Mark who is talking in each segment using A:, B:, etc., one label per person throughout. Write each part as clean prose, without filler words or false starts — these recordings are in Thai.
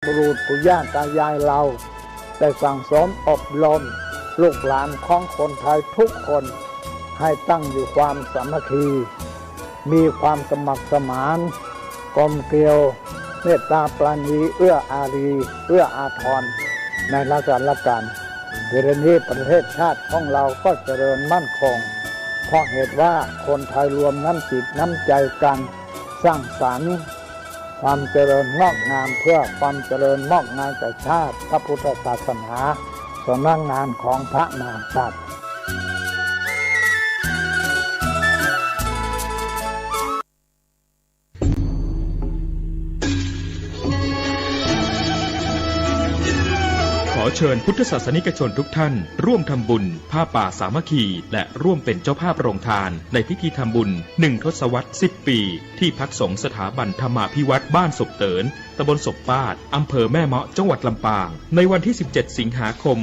A: บุรุษปู่ย่าตายายเราได้สั่งสมอบรมลูกหลานของคนไทยทุกคนให้ตั้งอยู่ความสามัคคีมีความสมัครสมานกลมเกลียวเมตตาปราณีเอื้ออารีเอื้ออาทรในราชการเดี๋ยวนี้ประเทศชาติของเราก็เจริญมั่นคงเพราะเหตุว่าคนไทยรวมน้ำจิตน้ำใจกันสร้างสรรค์ความเจริญงอกงามเพื่อความเจริญงอกงามแก่ชาติพระพุทธศาสนาสำนักงานของพระมหากษัตริย์
B: ขอเชิญพุทธศาสนิกชนทุกท่านร่วมทำบุญผ้าป่าสามัคคีและร่วมเป็นเจ้าภาพโรงทานในพิธีทำบุญ1 ทศวรรษ 10 ปีที่พักสงฆ์สถาบันธรรมาภิวัตรบ้านศพเตินตำบลศพปาดอำเภอแม่เมาะจังหวัดลำปางในวันที่17 สิงหาคม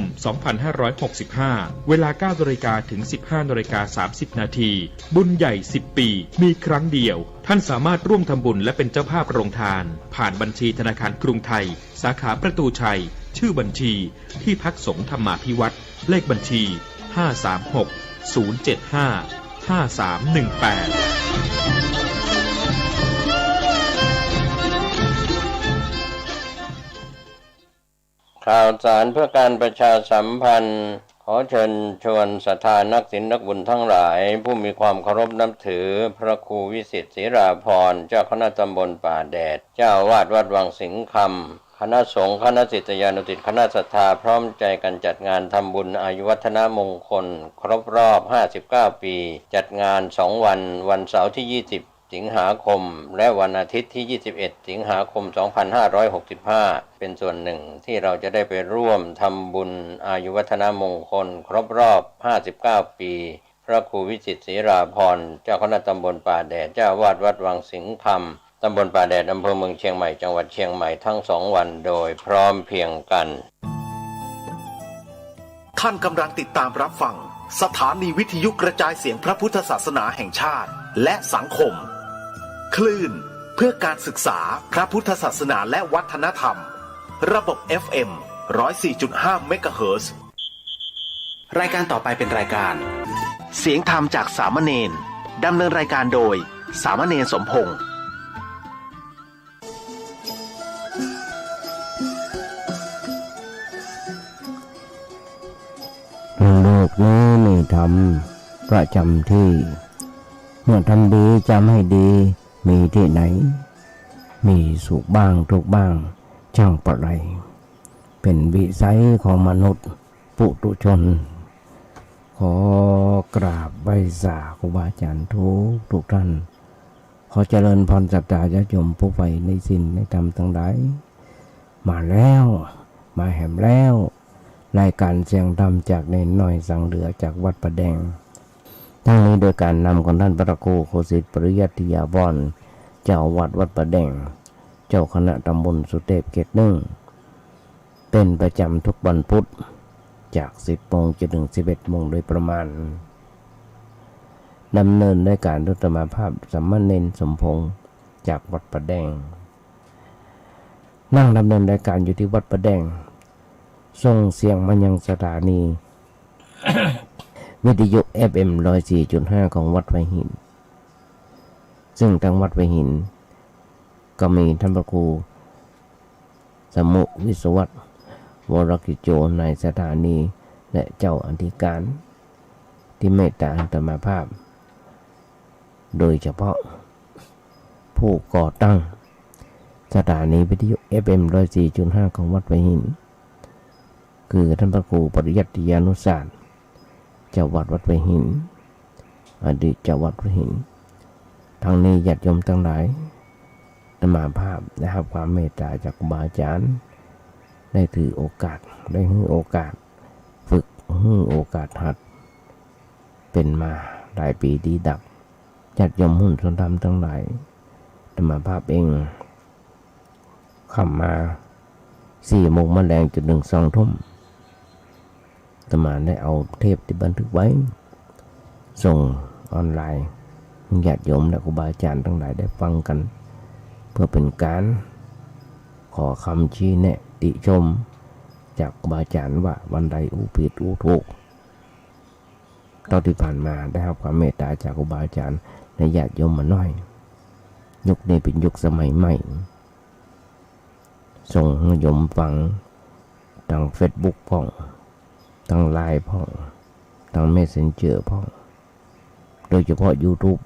B: 2565 เวลา 9 น.ถึง 15 น. 30 นาทีบุญใหญ่ 10 ปีมีครั้งเดียวท่านสามารถร่วมทำบุญและเป็นเจ้าภาพโรงทานผ่านบัญชีธนาคารกรุงไทยสาขาประตูชัยชื่อบัญชีที่พักสงฆ์ธรรมาภิวัตรเลขบัญชี
C: 536-075-5318ข่าวสารเพื่อการประชาสัมพันธ์ขอเชิญชวนศรัทธานักศีลนักบุญทั้งหลายผู้มีความเคารพนับถือพระครูวิสิทธิ์ศิราภรณ์เจ้าคณะตำบลป่าแดดเจ้าวาดวัดวังสิงห์คำคณะสงฆ์คณะศิษยานุศิษย์คณะศรัทธาพร้อมใจกันจัดงานทำบุญอายุวัฒนมงคลครบรอบ59 ปีจัดงาน2 วันวันเสาร์ที่20 สิงหาคมและวันอาทิตย์ที่21 สิงหาคม 2565เป็นส่วนหนึ่งที่เราจะได้ไปร่วมทำบุญอายุวัฒนมงคลครบรอบ59 ปีพระครูวิจิตรศรีราภรณ์เจ้าคณะตำบลป่าแดดเจ้าวาดวัดวังสิงห์คำตำบลป่าแดดอำเภอเมืองเชียงใหม่จังหวัดเชียงใหม่ทั้ง2 วันโดยพร้อมเพรียงกัน
D: ท่านกำลังติดตามรับฟังสถานีวิทยุกระจายเสียงพระพุทธศาสนาแห่งชาติและสังคมคลื่นเพื่อการศึกษาพระพุทธศาสนาและวัฒนธรรมระบบ FM 104.5 เมกะเฮิรตซ์รายการต่อไปเป็นรายการเสียงธรรมจากสามเณรดำเนินรายการโดยสามเณรสมพงษ์
E: โลกนี้มีธรรมประจำที่เมื่อทำดีจำให้ดีมีที่ไหนมีสุขบ้างทุกบ้างช่างประไรเป็นวิสัยของมนุษย์ปุถุชนขอกราบไหว้สาครูบาอาจารย์ทุกท่านขอเจริญพรศรัทธาญาติโยมผู้ใฝ่ในศีลในธรรมทั้งหลายมาแล้วมาแหมแล้วรายการเสียงธรรมจากเนนน้อยสังเหลือจากวัดประแดงทั้งนี้โดยการนำของท่านพระครูโคสิทธิปริยัติยาวรเจ้าวัดวัดประแดงเจ้าคณะตำบลสุเทพเขตหนึ่งเป็นประจำทุกวันพุธจาก 10 โมงจนถึง 11 โมงโดยประมาณดำเนินด้วยการรัตมาภาพสามเณรสมพงษ์จากวัดประแดงนั่งดำเนินรายการอยู่ที่วัดประแดงส่งเสียงมายังสถานี วิทยุ FM 104.5 ของวัดไผ่หินซึ่งทางวัดไผ่หินก็มีท่านพระครูสมุวิศวัตรวรกิจโจในสถานีและเจ้าอธิการที่เมตตาอัตมาภาพโดยเฉพาะผู้ก่อตั้งสถานีวิทยุ FM 104.5 ของวัดไผ่หินคือท่านพระครูปริยัติยานุศาสตร์เจ้าวัดวัดไผ่หินอดีตเจ้าวัดไผ่หินทั้งนี้ญาติโยมทั้งหลายอาตมาภาพได้รับความเมตตาจากครูบาอาจารย์ได้ถือโอกาสได้ให้โอกาสฝึกให้โอกาสหัดเป็นมาหลายปีดีดักญาติโยมหุ้นส่วนธรรมทั้งหลายอาตมาภาพเองเข้ามา4 โมงแมลงจนถึง2 ทุ่มอาตมาได้เอาเทปที่บันทึกไว้ส่งออนไลน์ญาติโยมและครูบาอาจารย์ทั้งหลายได้ฟังกันเพื่อเป็นการข ขอคำชี้แนะติชมจากครูบาอาจารย์ว่าวันใดอู้ผิดอู้ถูกตอนที่ผ่านมาได้รับความเมตตาจากครูบาอาจารย์ในญาติโยมมาน้อยยุคนี้เป็นยุคสมัยใหม่ส่งให้โยมฟังทาง Facebook พ่องทาง LINE พ่องทาง Messenger พ่องโดยเฉพาะ YouTube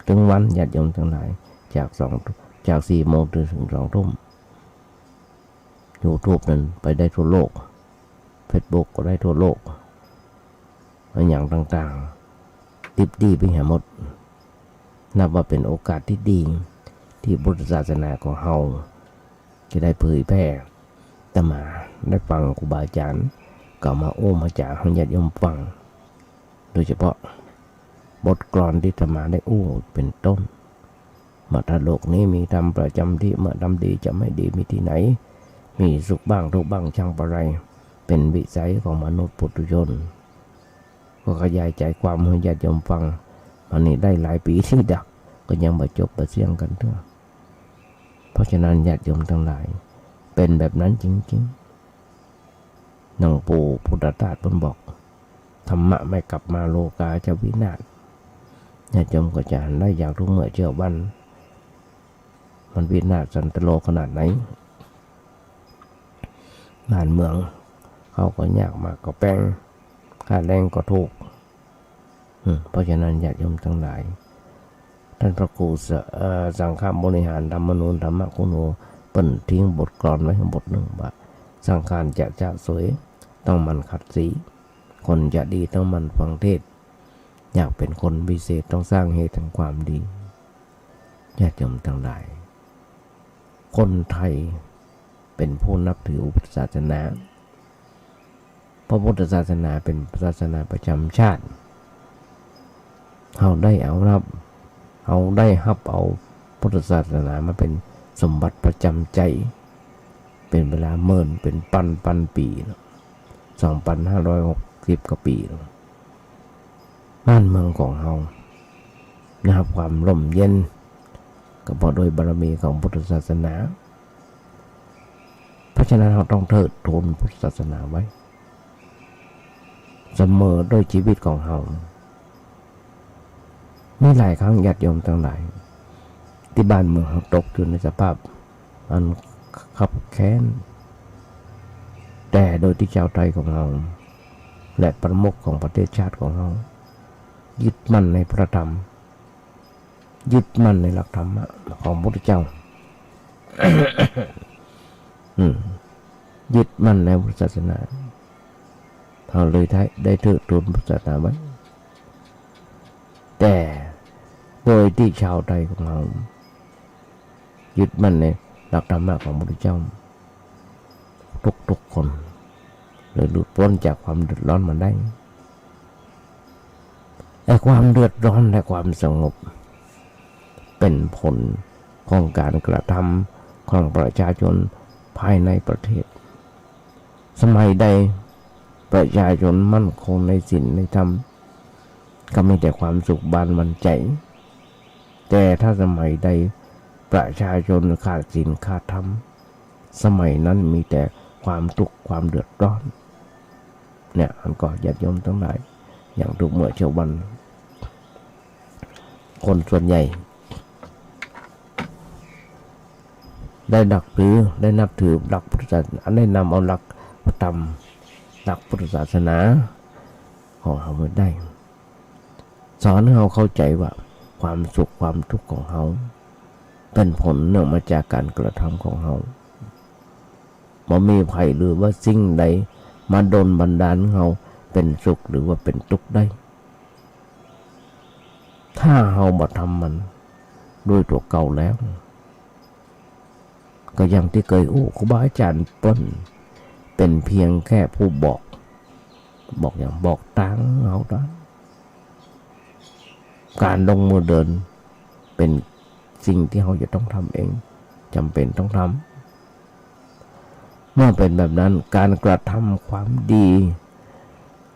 E: ถึงวันญาติโยมทั้งหลายจาก4 โมงถึง2 ทุ่ม YouTube นั้นไปได้ทั่วโลก Facebook ก็ได้ทั่วโลกอย่างต่างๆติบดีไปหมดนับว่าเป็นโอกาสที่ดีที่พุทธศาสนาของเฮาจะได้เผยแพร่แต่มาได้ฟังครูบาอาจารย์ก็มาโอ้มาจากให้ญาติโยมฟังโดยเฉพาะบทกลอนที่ธรรมาได้อู้เป็นต้นมาถ้าโลกนี้มีธรรมประจำที่เมื่อทำดีจะไม่ดีมีที่ไหนมีสุขบ้างทุกข์บ้างช่างประไรเป็นวิสัยของมนุษย์ปุถุชนก็ขยายใจความให้ญาติโยมฟังวันนี้ได้หลายปีที่ดักก็ยังมาจบมาเสี่ยงกันเถอะเพราะฉะนั้นญาติโยมทั้งหลายเป็นแบบนั้นจริงๆหลวงปู่พุทธทาสท่านบอกธรรมะไม่กลับมาโลกาจะวินาศญาติโยมก็จะได้อย่างรู้เมื่อเชื่อวันมันวินาศสันตโลขนาดไหนบ้านเมืองเขาก็ยากมากก็แป้งค่าแรงก็ถูกเพราะฉะนั้นญาติโยมทั้งหลายท่านพระครูสังฆบริหารธรรมนูญธรรมคุณโอเปิ้นทิ้งบทกลอนไว้บทหนึ่งว่าสังขารจะสวยต้องมันขัดสีคนจะดีต้องมันฟังเทศอยากเป็นคนพิเศษต้องสร้างเหตุแห่งความดีญาติโยมทั้งหลายคนไทยเป็นผู้นับถือพุทธศาสนาเพราะพุทธศาสนาเป็นศาสนาประจำชาติเอาได้รับเอาพุทธศาสนามาเป็นสมบัติประจำใจเป็นเวลาเมื่นเป็นพันปี2,560 กว่าปีบ้านเมืองของเรานะครับความร่มเย็นก็เพราะโดยบารมีของพุทธศาสนาเพราะฉะนั้นเราต้องเทิดทูนพุทธศาสนาไว้เสมอโดยชีวิตของเรามีหลายครั้งญาติโยมทั้งหลายที่บ้านเมืองเราตกอยู่ในสภาพอันขับแค้นแต่โดยที่ชาวไทยของเราและประมุขของประเทศชาติของเรายึดมั่นในพระธรรมยึดมั่นในหลักธรรมของพระพุทธเจ้า ยึดมั่นในพุทธศาสนาเราเลยได้เทิดทูนพุทธศาสนาไว้แต่โดยที่ชาวไทยของเรายึดมั่นในหลักธรรมะของพระพุทธเจ้าทุกคนเลยหลุดพ้นจากความเดือดร้อนมาได้แต่ความเดือดร้อนและความสงบเป็นผลของการกระทำของประชาชนภายในประเทศสมัยใดประชาชนมั่นคงในศีลในธรรมก็มีแต่ความสุขบานมันใจแต่ถ้าสมัยใดประชาชนขาดศีลขาดธรรมสมัยนั้นมีแต่ความทุกข์ความเดือดร้อนเนี่ยอันก็ญาติโยมทั้งหลายอย่างทุกเมื่อเช้าวันคนส่วนใหญ่ได้นับถือหลักพุทธศาสนาได้นำเอาหลักธรรมหลักพุทธศาสนาของเรามาได้สอนให้เราเข้าใจว่าความสุขความทุกข์ของเราเป็นผลเนื่องมาจากการกระทำของเราบ่มีภัยหรือว่าสิ่งใดมาโดนบันดาลเราเป็นสุขหรือว่าเป็นทุกข์ได้ถ้าเราบ่ทำมันด้วยตัวเก่าแล้วก็อย่างที่เคยครูบาอาจารย์เปิ้นเป็นเพียงแค่ผู้บอกอย่างบอกทางเราได้การลงมือเดินเป็นสิ่งที่เราจะต้องทำเองจำเป็นต้องทำเมื่อเป็นแบบนั้นการกระทำความดี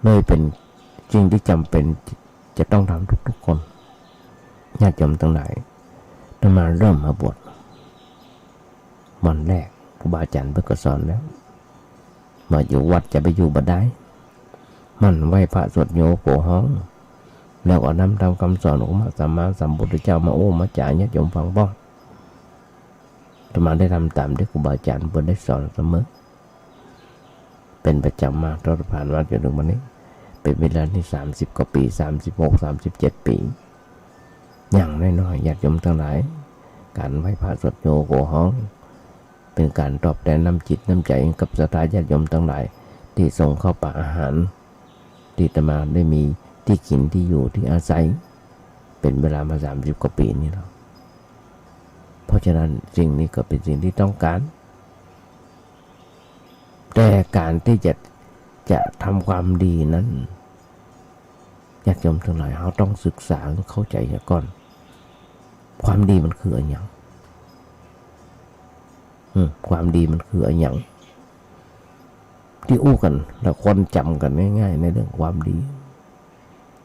E: เลยเป็นสิ่งที่จำเป็นจะต้องทำทุกๆคนญาติโยมทั้งหลายมาเริ่มมาบวช วันแรกครูบาอาจารย์เพิ่งก็สอนแล้วมาอยู่วัดจะไปอยู่บ่ได้มันไหว้พระสวดโยโกห้องแล้วก็นำตามคำสอนของพระสัมมาสัมพุทธเจ้ามาโอ้มาจ่ายญาติโยมฟังบ้างอาตมาได้ทำตามที่ครูบาอาจารย์เพิ่นได้สอนเสมอเป็นประจำมาตลอดผ่านมาจนถึงวันนี้เป็นเวลาที่30กว่าปี36-37 ปีอย่างน้อยๆญาติโยมทั้งหลายการไหว้พระสวดโยโกห้องเป็นการตอบแทนน้ำจิตน้ำใจกับศรัทธาญาติโยมทั้งหลายที่ส่งเข้าป่าอาหารที่อาตมาได้มีที่กินที่อยู่ที่อาศัยเป็นเวลามา30กว่าปีนี้แล้วเพราะฉะนั้นสิ่งนี้ก็เป็นสิ่งที่ต้องการแต่การที่จะทำความดีนั้นญาติโยมทั้งหลายเราต้องศึกษาเข้าใจก่อนความดีมันคืออะไรอย่างความดีมันคืออะไรอย่างที่อู้กันแล้วคนจำกันง่ายๆในเรื่องความดี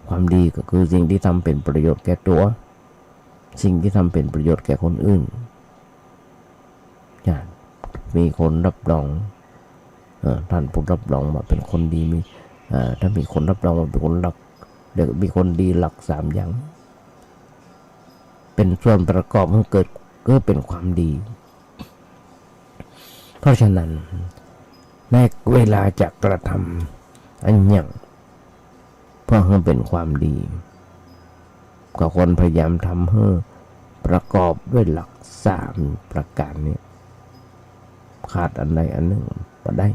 E: ความดีก็คือสิ่งที่ทำเป็นประโยชน์แก่ตัวสิ่งที่ทำเป็นประโยชน์แก่คนอื่นมีคนรับรองท่านผู้รับรองมาเป็นคนดีมีถ้ามีคนรับรองมาเป็นคนหลักเดี๋ยวมีคนดีหลัก3อย่างเป็นส่วนประกอบให้เกิดก็เป็นความดีเพราะฉะนั้นในเวลาจะกระทำอันอย่างเพื่อให้เป็นความดีก็คนพยายามทำให้ประกอบด้วยหลัก3ประการนี้ขาดอันใดอันหนึ่งบ่ได้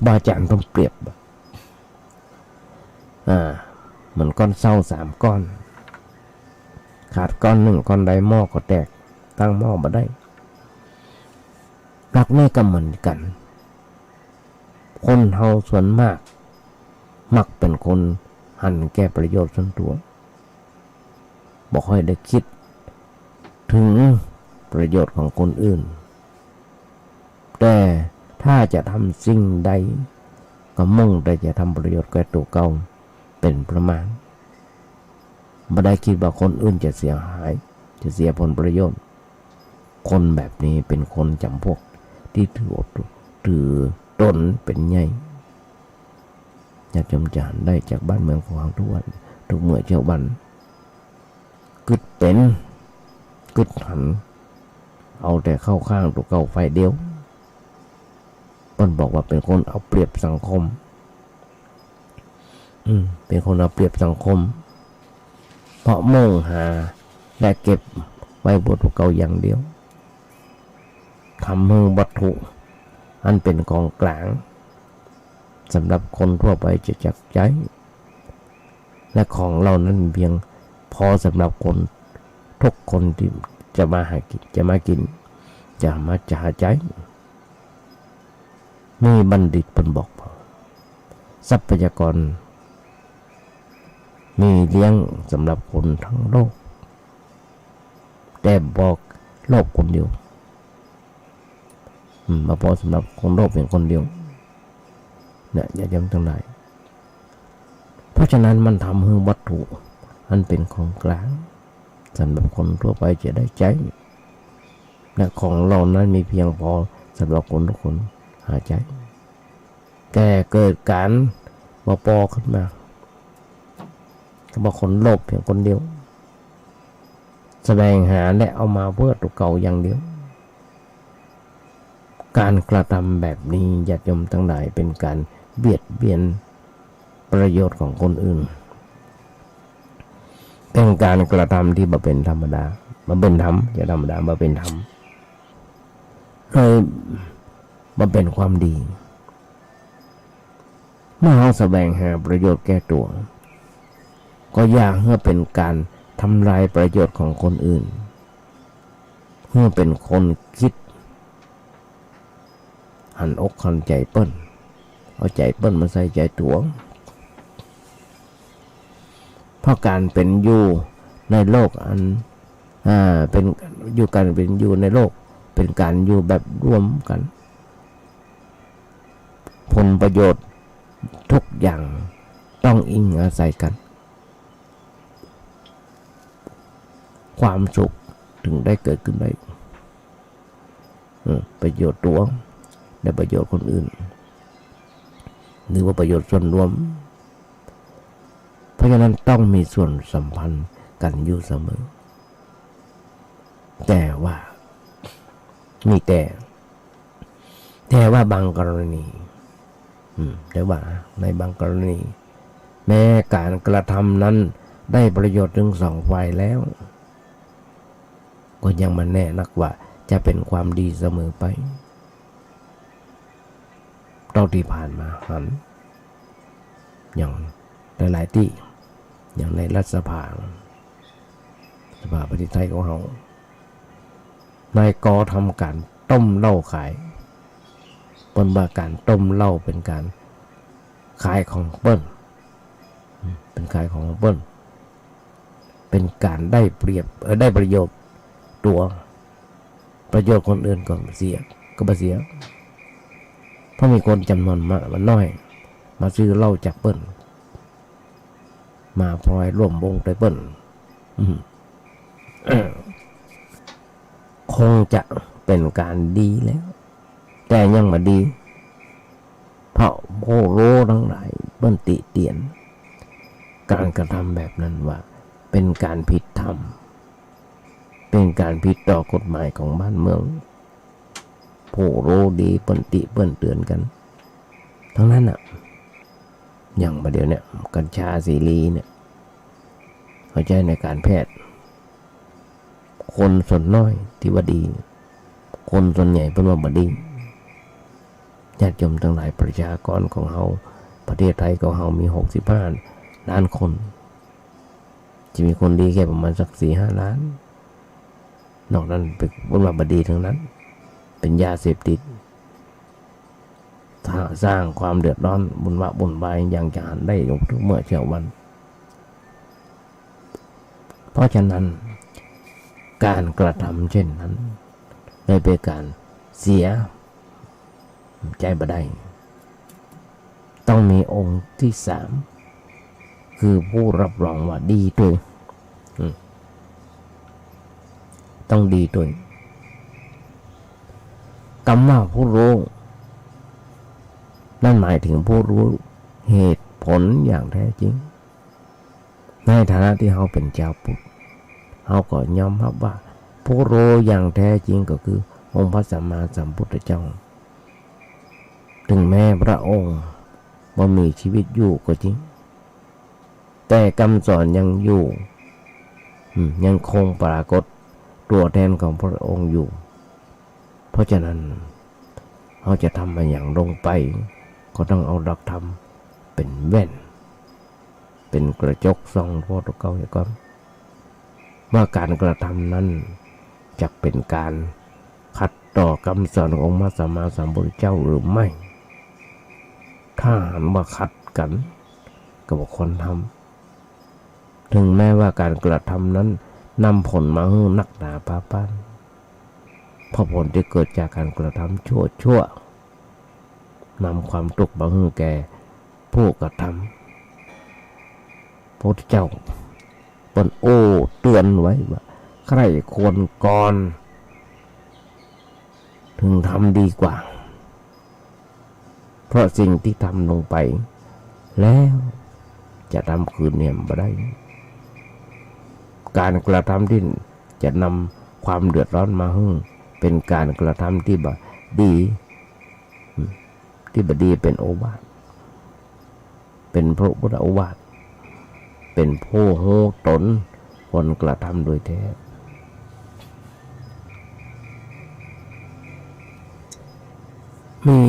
E: บาอาจารย์ต้องเปรียบเหมือนก้อนเศร้า3ก้อนขาดก้อนหนึ่งก้อนใดหม้อก็แตกตั้งหม้อบ่ได้รักนี่ก็เหมือนกันคนเฮาส่วนมากมักเป็นคนหันแก้ประโยชน์ส่วนตัวบ่ค่อยได้คิดถึงประโยชน์ของคนอื่นแต่ถ้าจะทำสิ่งใดก็มุ่งแต่จะทำประโยชน์แก่ตัวเก่าเป็นประมาณบ่ได้คิดว่าคนอื่นจะเสียหายจะเสียผลประโยชน์คนแบบนี้เป็นคนจำพวกที่ถือตนเป็นใหญ่อยากจำจานได้จากบ้านเมืองของเราทุกวันทุกเมื่อเช้าวันกึดเป็นกึดหันเอาแต่เข้าข้างตัวเก่าไฟเดียวมันบอกว่าเป็นคนเอาเปรียบสังคมเป็นคนเอาเปรียบสังคมเพราะมุ่งหาและเก็บไว้บนตัวเก่าอย่างเดียวทำให้วัตถุอันเป็นของกลางสำหรับคนทั่วไปจะจับใจและของเรานั้นเพียงพอสำหรับคนทุกคนที่จะมาหากินจะมากินจะมาหาใจมีบัณฑิตเพิ่นบอกทรัพยากรมีเลี้ยงสำหรับคนทั้งโลกแต่บอกโลกคนเดียวมาพอสำหรับคนโลกเพียงคนเดียวเนี่ยอย่าย้ำทั้งหลายเพราะฉะนั้นมันทำให้วัตถุอันเป็นของกลางสำหรับคนทั่วไปจะได้ใจและของเรานั้นมีเพียงพอสำหรับคนทุกคนหาใจแต่เกิดการมาปอขึ้นมาก็บอกคนโลภเพียงคนเดียวแสวงหาและเอามาเพื่อตัวเก่าอย่างเดียวการกระทำแบบนี้ญาติโยมทั้งหลายเป็นการเบียดเบียนประโยชน์ของคนอื่นเป็นการกระทำที่บ่เป็นธรรมดาบ่เป็นธรรมอย่าธรรมดาบ่เป็นธรรมเลยบ่เป็นความดีเมื่อเราแสวงหาประโยชน์แก่ตัวก็อยากให้เป็นการทำลายประโยชน์ของคนอื่นให้เป็นคนคิดหันอกหันใจเปิ้นเอาใจเปิ้นมาใส่ใจตัวเพราะการเป็นอยู่ในโลกอันเป็นอยู่การเป็นอยู่ในโลกเป็นการอยู่แบบร่วมกันผลประโยชน์ทุกอย่างต้องอิงอาศัยกันความสุขถึงได้เกิดขึ้นได้ ประโยชน์ตัวและประโยชน์คนอื่นหรือว่าประโยชน์ส่วนรวมเพราะฉะนั้นต้องมีส่วนสัมพันธ์กันอยู่เสมอแต่ว่ามีแต่ว่าบางกรณีแต่ว่าในบางกรณีแม้การกระทำนั้นได้ประโยชน์ถึงสองฝ่ายแล้วก็ยังไม่แน่นักว่าจะเป็นความดีเสมอไปเราที่ผ่านมาหันอย่างหลายๆที่อย่างในรัฐสภาประเทศไทยของเรานายกทำการต้มเหล้าขายเปิ้นว่าการต้มเหล้าเป็นการขายของเปิ้นเป็นขายของเปิ้นเป็นการได้เปรียบได้ประโยชน์ตัวประโยชน์คนอื่นก็เสียเพราะมีคนจำนวนมากมันน้อยมาซื้อเหล้าจากเปิ้นมาพลอยร่วมวงไปเปิ้นคงจะเป็นการดีแล้วแต่ยังไม่ดีเพราะโพโรทั้งหลายเปิ้นติเตียนการกระทำแบบนั้นว่าเป็นการผิดธรรมเป็นการผิดต่อกฎหมายของบ้านเมืองโพโรดีเปิ้นติเปิ้นเตือนกันทั้งนั้นอ่ะอย่างประเดี๋ยวเนี่ยกัญชาเสรีเนี่ยเขาใช้ในการแพทย์คนส่วนน้อยที่ว่าดีคนส่วนใหญ่เป็นว่าบ่ดีญาติโยมทั้งหลายประชากรของเราประเทศไทยของเรามี65 ล้านคนจะมีคนดีแค่ประมาณสัก 4-5 ล้านนอกนั้นเป็นว่าบ่ดีทั้งนั้นเป็นยาเสพติดสร้างความเดือดร้อนบุญวายอย่างจะหันได้ทุกเมื่อเช้าวันเพราะฉะนั้นการกระทำเช่นนั้นไม่เป็นการเสียใจบ่ได้ต้องมีองค์ที่3คือผู้รับรองว่าดีด้วยต้องดีด้วยคำว่าผู้รู้นั่นหมายถึงผู้รู้เหตุผลอย่างแท้จริงในฐานะที่เขาเป็นชาวพุทธเขาก็ยอมรับว่าผู้รู้อย่างแท้จริงก็คือองค์พระสัมมาสัมพุทธเจ้าถึงแม้พระองค์บ่มีชีวิตอยู่ก็จริงแต่คำสอนยังอยู่ยังคงปรากฏตัวแทนของพระองค์อยู่เพราะฉะนั้นเขาจะทำมาอย่างลงไปก็ต้องเอาหลักธรรมเป็นแว่นเป็นกระจกส่องพระตะเกาก่อนว่าการกระทำนั้นจะเป็นการขัดต่อคำสอนขององค์พระสัมมาสัมพุทธเจ้าหรือไม่ถ้าหันว่าขัดกันก็บอกคนทำถึงแม้ว่าการกระทำนั้นนำผลมาให้นักหนาปาป้านเพราะผลที่เกิดจากการกระทำชั่วนำความทุกข์มาให้แก่ผู้กระทำพระพุทธเจ้าเป็นเตือนไว้ว่าใครควรก่อนถึงทำดีกว่าเพราะสิ่งที่ทำลงไปแล้วจะทำคืนเนี่ยไม่ได้การกระทำที่จะนำความเดือดร้อนมาให้เป็นการกระทำที่ดีที่บดีเป็นโอวาทเป็นพระพุทธโอวาทเป็นผู้โหตนคนกระทำโดยแท้มี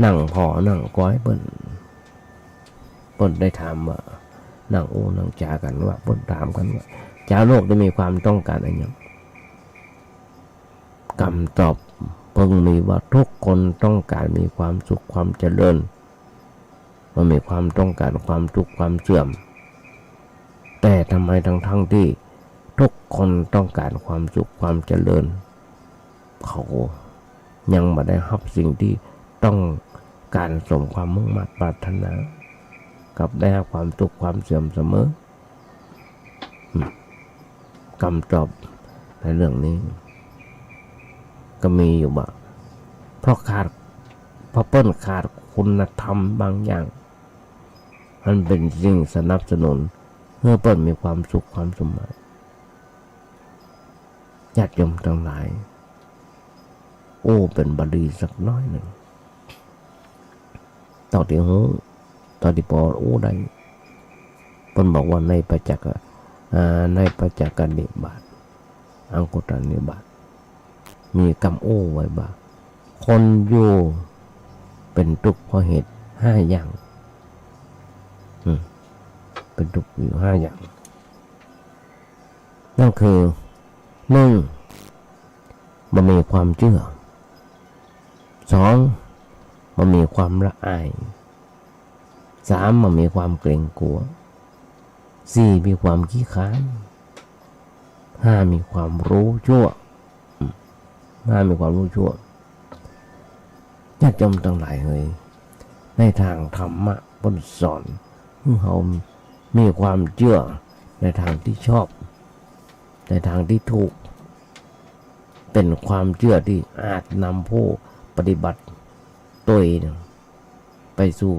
E: นั่งพอนั่งก้อยเปิ้นได้ถามว่านั่งนั่งจากันว่าเปิ้นถามกันว่าชาวโลกได้มีความต้องการอะไรอย่างคำตอบเพิ่งมีว่าทุกคนต้องการมีความสุขความเจริญว่ามีความต้องการความทุกข์ความเสื่อมแต่ทำไมทั้งที่ทุกคนต้องการความสุขความเจริญเขายังไม่ได้รับสิ่งที่ต้องการสมความมุ่งมั่นปรารถนากับได้รับความทุกข์ความเสื่อมเสมอคำตอบในเรื่องนี้ ก็มีอยู่บ้างเพราะเปิ้ลขาดคุณธรรมบางอย่างมันเป็นสิ่งสนับสนุนเพื่อเปิ้ลมีความสุขความสมหมายญาติโยมทั้งหลายโอ้เป็นบดีสักน้อยหนึ่งต่อที่หูต่อที่พอโอ้ได้เปิ้ลบอกว่าในปัจจกนิบาตอังคุตรนิบาตมีคำโอ้ไว้บ่าคนอยู่เป็นทุกข์เพราะเหตุ5 อย่างเป็นทุกข์อยู่5 อย่างนั่นคือ1มันมีความเชื่อ2มันมีความละอาย3มันมีความเกรงกลัว4มีความขี้ค้าน5มีความรู้ชั่ว5มีความรู้ชั่วญาติโยมทั้งหลายเฮ้ยในทางธรรมะบนสอนให้เรามีความเชื่อในทางที่ชอบในทางที่ถูกเป็นความเชื่อที่อาจนำผู้ปฏิบัติตัวเองไปสู่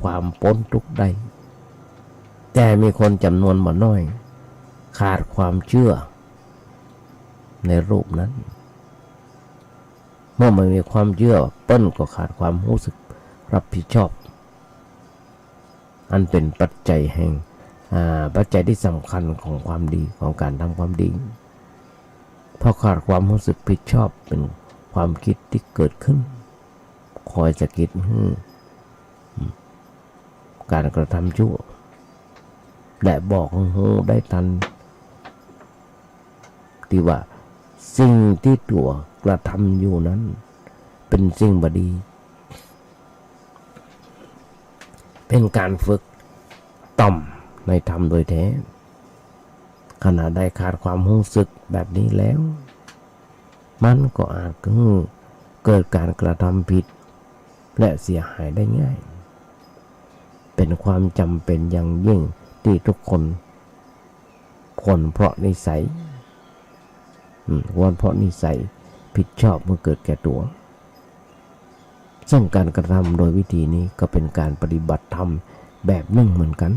E: ความพ้นทุกข์ได้แต่มีคนจำนวนบ่น้อยขาดความเชื่อในรูปนั้นเมื่อไม่มีความเชื่อเปิ้ลก็ขาดความรู้สึกรับผิดชอบอันเป็นปัจจัยที่สำคัญของความดีของการทำความดีเพราะขาดความรู้สึกผิดชอบเป็นความคิดที่เกิดขึ้นคอยสะกิดการกระทำชั่วและบอกได้ทันที่ว่าสิ่งที่ตัวกระทำอยู่นั้นเป็นสิ่งบดีเป็นการฝึกต่อมในธรรมโดยแท้ขณะได้ขาดความรู้สึกแบบนี้แล้วมันก็อาจเกิดการกระทำผิดและเสียหายได้ง่ายเป็นความจำเป็นอย่างยิ่งที่ทุกคนเพราะนิสัยเพราะนิสัยผิดชอบเมื่อเกิดแก่ตัวซึ่งการกระทำโดยวิธีนี้ก็เป็นการปฏิบัติธรรมแบบหนึ่งเหมือนกัน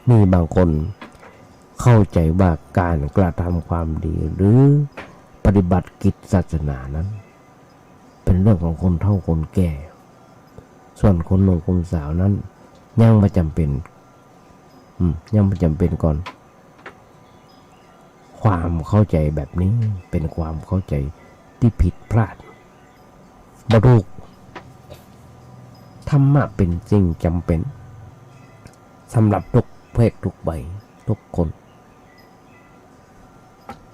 E: มีบางคนเข้าใจว่าการกระทำความดีหรือปฏิบัติกิจศาสนานั้นเป็นเรื่องของคนเฒ่าคนแก่ส่วนคนหนุ่มคนสาวนั้นยังไม่จำเป็นก่อนความเข้าใจแบบนี้เป็นความเข้าใจที่ผิดพลาดบรุกธรรมะเป็นสิ่งจำเป็นสำหรับทุกเพศทุกใบทุกคน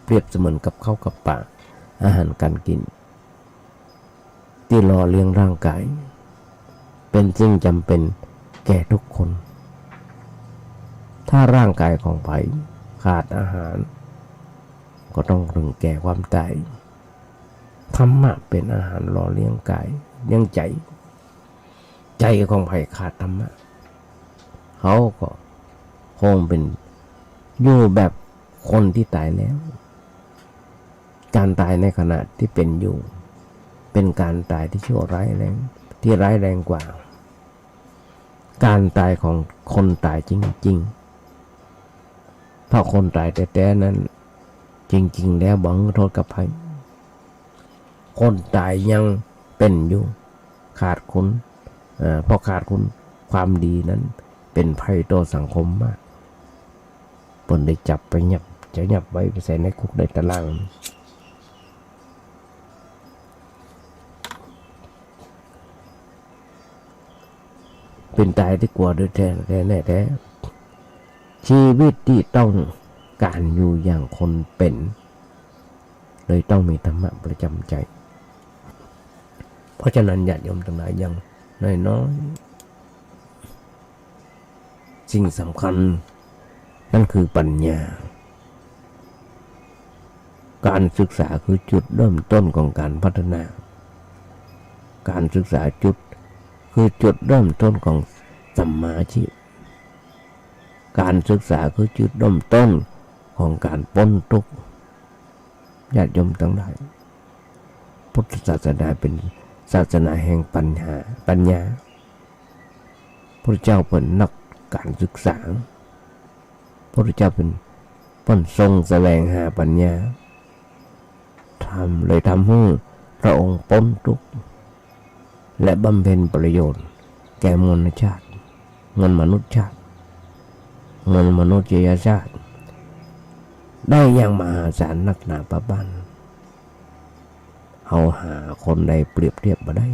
E: เปรียบเสมือนกับข้าวกับปลาอาหารการกินที่หล่อเลี้ยงร่างกายเป็นสิ่งจำเป็นแก่ทุกคนถ้าร่างกายของไผ่ขาดอาหารก็ต้องถึงแก่ความตายธรรมะเป็นอาหารหล่อเลี้ยงกายเลี้ยงใจของไผ่ขาดธรรมะเขาก็คงเป็นอยู่แบบคนที่ตายแล้วการตายในขณะที่เป็นอยู่เป็นการตายที่ชั่วร้ายแรงที่ร้ายแรงกว่าการตายของคนตายจริงๆเพราะคนตายแต่นั้นจริงๆแล้วบังโทษกับภัยคนตายยังเป็นอยู่ขาดคุณเพราะขาดคุณความดีนั้นเป็นภัยต่อสังคมมากปนได้จับไปหยับไว้ไปใส่ในคุกในตารางเป็นตายที่กลัวโดยแท้ชีวิตที่ต้องการอยู่อย่างคนเป็นเลยต้องมีธรรมะประจำใจเพราะฉะนั้นญาติโยมทั้งหลายอย่างน้อยๆสิ่งสำคัญนั่นคือปัญญาการศึกษาคือจุดเริ่มต้นของการพัฒนาการศึกษาคือจุดเริ่มต้นของสัมมาอาชีพการศึกษาคือจุดเริ่มต้น ของการพ้นทุกข์ญาติโยมทั้งหลายพุทธศาสนาเป็นศาสนาแห่งปัญญาพระเจ้าเป็นนักการศึกษาพระเจ้าเป็นทรงแสวงหาปัญญาทำให้พระองค์พ้นทุกข์และบำเพ็ญประโยชน์แก่มนุษยชาติมนุษยชาติมนุษยชาติได้อย่างมหาศาลนักหนาประบันเอาหาคนใดเปรียบเทียบมาได้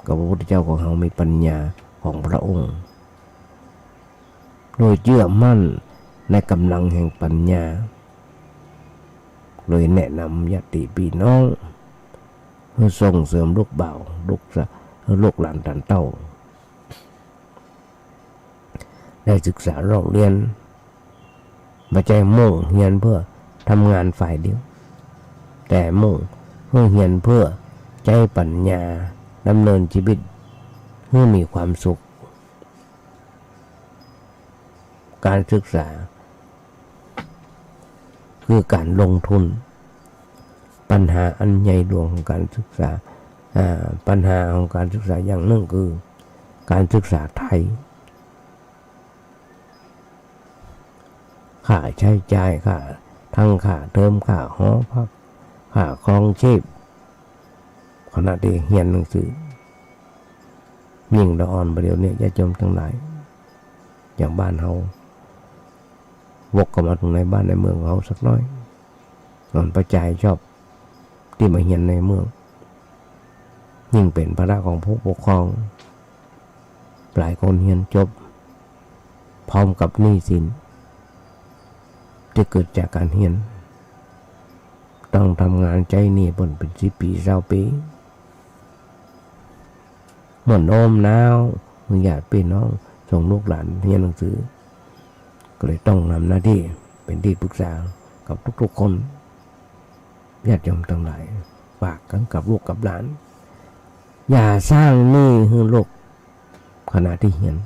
E: กับพระพุทธเจ้าของเรามีปัญญาของพระองค์โดยเชื่อมั่นในกำลังแห่งปัญญาเลยแนะนำญาติพี่น้องเพื่อส่งเสริมลูกบ่าวลูกหลานตันเต้าได้ศึกษาโรงเรียนไม่ใช่มุ่งเรียนเพื่อทำงานฝ่ายเดียวแต่มุ่งเพื่อเรียนเพื่อใช้ปัญญาดำเนินชีวิตให้มีความสุขการศึกษาคือการลงทุนปัญหาอันใหญ่หลวงของการศึกษาปัญหาของการศึกษาอย่างหนึ่งคือการศึกษาไทยค่าใช้จ่ายค่าทั้งค่าเทอมค่าหอพักค่าครองชีพขณะที่เรียนหนังสือยิ่งละอ่อนประเดี๋ยวนี้ญาติโยมทั้งหลายอย่างบ้านเฮาวกเข้ามาตรงในบ้านในเมืองเขาสักน้อยนอนประจายชอบที่มาเรียนในเมืองยิ่งเป็นภาระของผู้ปกครองหลายคนเรียนจบพร้อมกับหนี้สินที่เกิดจากการเรียนต้องทำงานใจหนี้บนเป็น10 ปี20 ปีเหมือนโน้มน้าวญาติพี่น้องส่งลูกหลานเรียนหนังสือก็เลยต้องนำหน้าที่เป็นที่ปรึกษากับทุกๆคนญาติโยมทั้งหลายฝากกันกับลูกกับหลานอย่าสร้างหนี้ให้ลูกขณะที่เรียน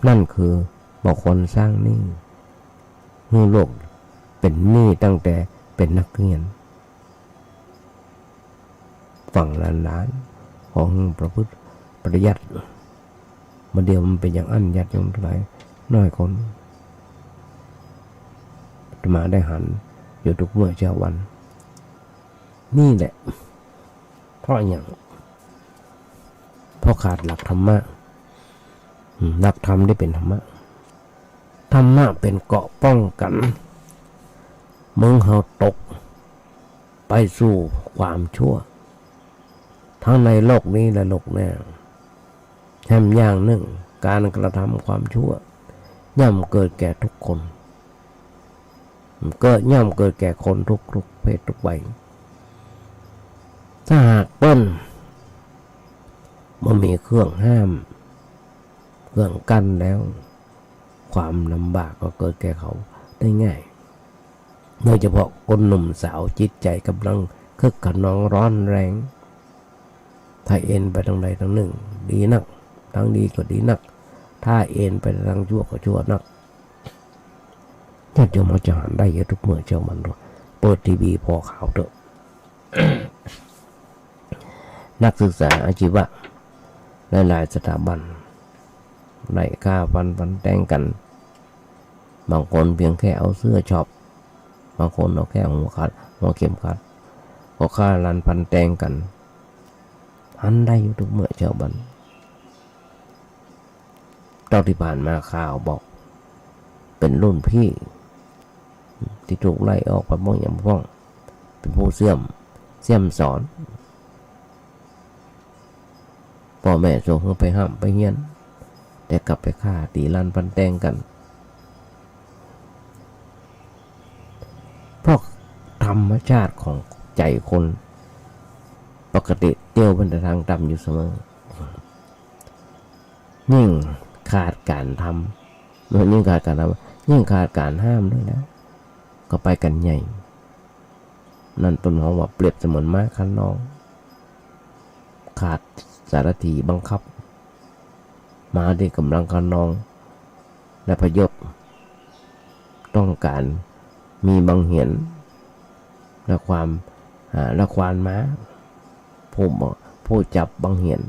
E: นั่นคือบางคนสร้างหนี้ให้ลูกเป็นหนี้ตั้งแต่เป็นนักเรียนฝั่งหลานของประพฤติปฏิยัติมาเดียวมันเป็นอย่างอันญาติโยมทั้งหลายน้อยคนมาได้หันอยู่ทุกเมื่อเช้าวันนี่แหละเพราะอย่างเพราะขาดหลักธรรมะหลักธรรมได้เป็นธรรมะเป็นเกราะป้องกันเมื่อเราตกไปสู่ความชั่วทั้งในโลกนี้และโลกหน้าแถมอย่างหนึ่งการกระทำความชั่วย่อมเกิดแก่ทุกคนย่อมเกิดแก่คนทุกเพศทุกวัยถ้าหากเปิ้นมันมีเครื่องห้ามเครื่องกั้นแล้วความลำบากก็เกิดแก่เขาได้ง่ายโดยเฉพาะคนหนุ่มสาวจิตใจกำลังคึกขนองร้อนแรงถ้าเอ็นไปทางใดทางหนึ่งดีนักทางดีก็ดีนักถ้าเอ็นไปทางชั่วก็ชั่วนักญาติโยมเอาจะหันได้เยอะทุกเมื่อเช้ามันเปิดทีวีพอข่าวเถอะ นักศึกษาอาชีวะหลายๆสถาบันไล่ฆ่าฟันแต่งกันบางคนเพียงแค่เอาเสื้อช็อปบางคนเอาแค่หัวเข็มขัดก็ฆ่าลันฟันแต่งกันหันได้อยู่ทุกเมื่อเช้าบันตอนที่ผ่านมาข่าวบอกเป็นรุ่นพี่ที่ถูกไล่ออกไปบ้องอย่างบ้องเป็นผู้เสี่ยมสอนพ่อแม่ส่งเขาไปห้ามไปเฮียนแต่กลับไปฆ่าตีลันฟันแตงกันเพราะธรรมชาติของใจคนปกติเตี้ยวเป็นทางต่ำอยู่เสมอยิ่งขาดการทำยิ่งขาดการทำยิ่งขาดการห้ามด้วยแล้วก็ไปกันใหญ่นั่นต้นหอมว่าเปรียบเสมือนม้าคันน้องขาดสารถีบังคับมาด้วยกำลังคันน้องและพยศ ต้องการมีบังเหียนและควานม้าผู้จับบังเหียน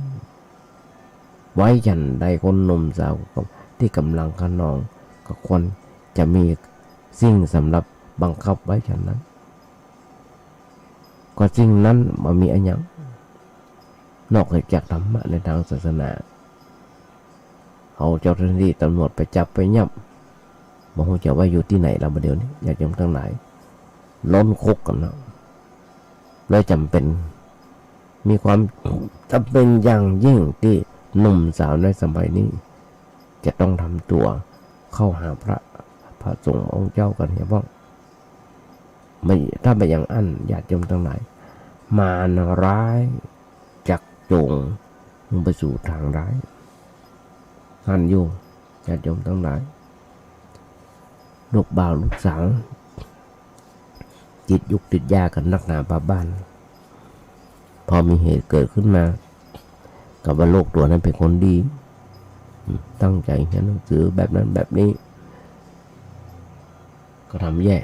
E: ไว้ยันใดคนหนุ่มสาวที่กำลังขนองก็ควรจะมีสิ่งสำหรับบังคับไว้ฉันนั้นก็สิ่งนั้นบ่มีอันหยังนอกจากธรรมะในทางศาสนาเอาเจ้าหน้าที่ตำรวจไปจับไปยับบ่ฮู้จะว่าอยู่ที่ไหนแล้วบัดเดี๋ยวนี้ญาติโยมทั้งหลายล้นคุกกันแล้วเลยจำเป็นมีความจำเป็นอย่างยิ่งที่หนุ่มสาวในสมัยนี้จะต้องทำตัวเข้าหาพระสงฆ์องค์เจ้ากันเห็นบ้างไม่ถ้าไปอย่างอั้นญาติโยมทั้งหลายมารร้ายจักโจงมึงไปสู่ทางร้ายอันอยู่ญาติโยมทั้งหลายลูกบ่าวลูกสาวติดยุกติดยากันนักหนาป่าบ้านพอมีเหตุเกิดขึ้นมากับว่าโลกตัวนั้นเป็นคนดีตั้งใจเขียนหนังสือแบบนั้นแบบนี้ก็ทำแย่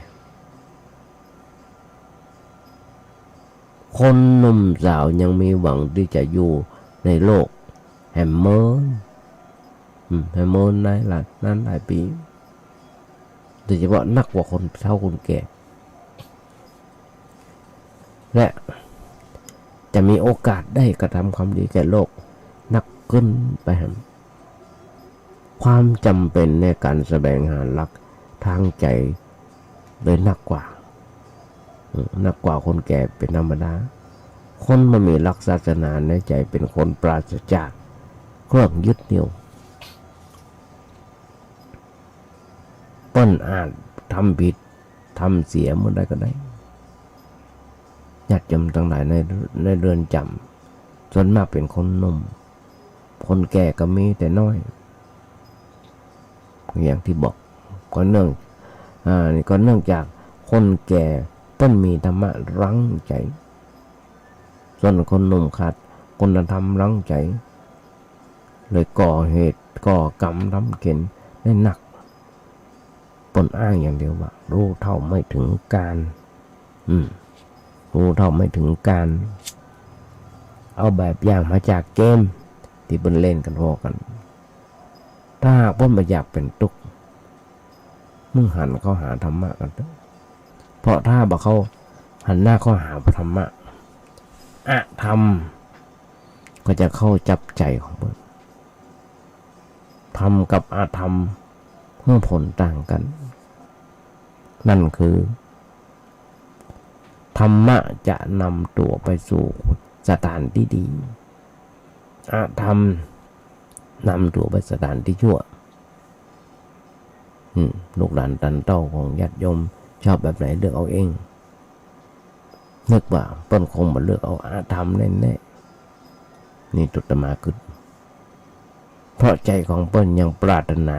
E: คนหนุ่มสาวยังมีหวังที่จะอยู่ในโลกแฮมเมอร์หลายปีโดยเฉพาะนักกว่าคนเฒ่าคนแก่และจะมีโอกาสได้กระทำความดีแก่โลกนักขึ้นไปแฮมความจำเป็นในการแสดงหาหลักทางใจเลยหนักกว่าคนแก่เป็นธรรมดาคนมันมีหลักศาสนาในใจเป็นคนปราศจากเครื่องยึดเหนี่ยวเปิ้นอาจทำผิดทำเสียเมื่อใดก็ได้ญาติโยมทั้งหลายในเรือนจำส่วนมากเป็นคนหนุ่มคนแก่ก็มีแต่น้อยอย่างที่บอกก็เนื่องจากคนแก่ต้นมีธรรมะรั้งใจส่วนคนหนุ่มขาดคุณธรรมรั้งใจเลยก่อเหตุก่อกรรมทำเข็นได้หนักปนอ้างอย่างเดียวว่ารู้เท่าไม่ถึงการรู้เท่าไม่ถึงการเอาแบบอย่างมาจากเกมที่เพิ่นเล่นกันพอกันถ้าหากว่าไม่อยากเป็นทุกข์มึงหันเข้าหาธรรมะกันเถอะเพราะถ้าบ่เขาหันหน้าเข้าหาธรรมะอะธรรมก็จะเข้าจับใจของเพิ่นธรรมกับอาธรรมเมื่อผลต่างกันนั่นคือธรรมะจะนำตัวไปสู่สถานที่ดีอาธรรมนำตัวไปสถานที่ชั่วลูกหลานตันเต้าของญาติโยมชอบแบบไหนเลือกเอาเองนึกว่าเปิ้นคงมาเลือกเอาอาธรรมแน่ๆนี่ตุตมาคือเพราะใจของเปิ้นยังปรารถนา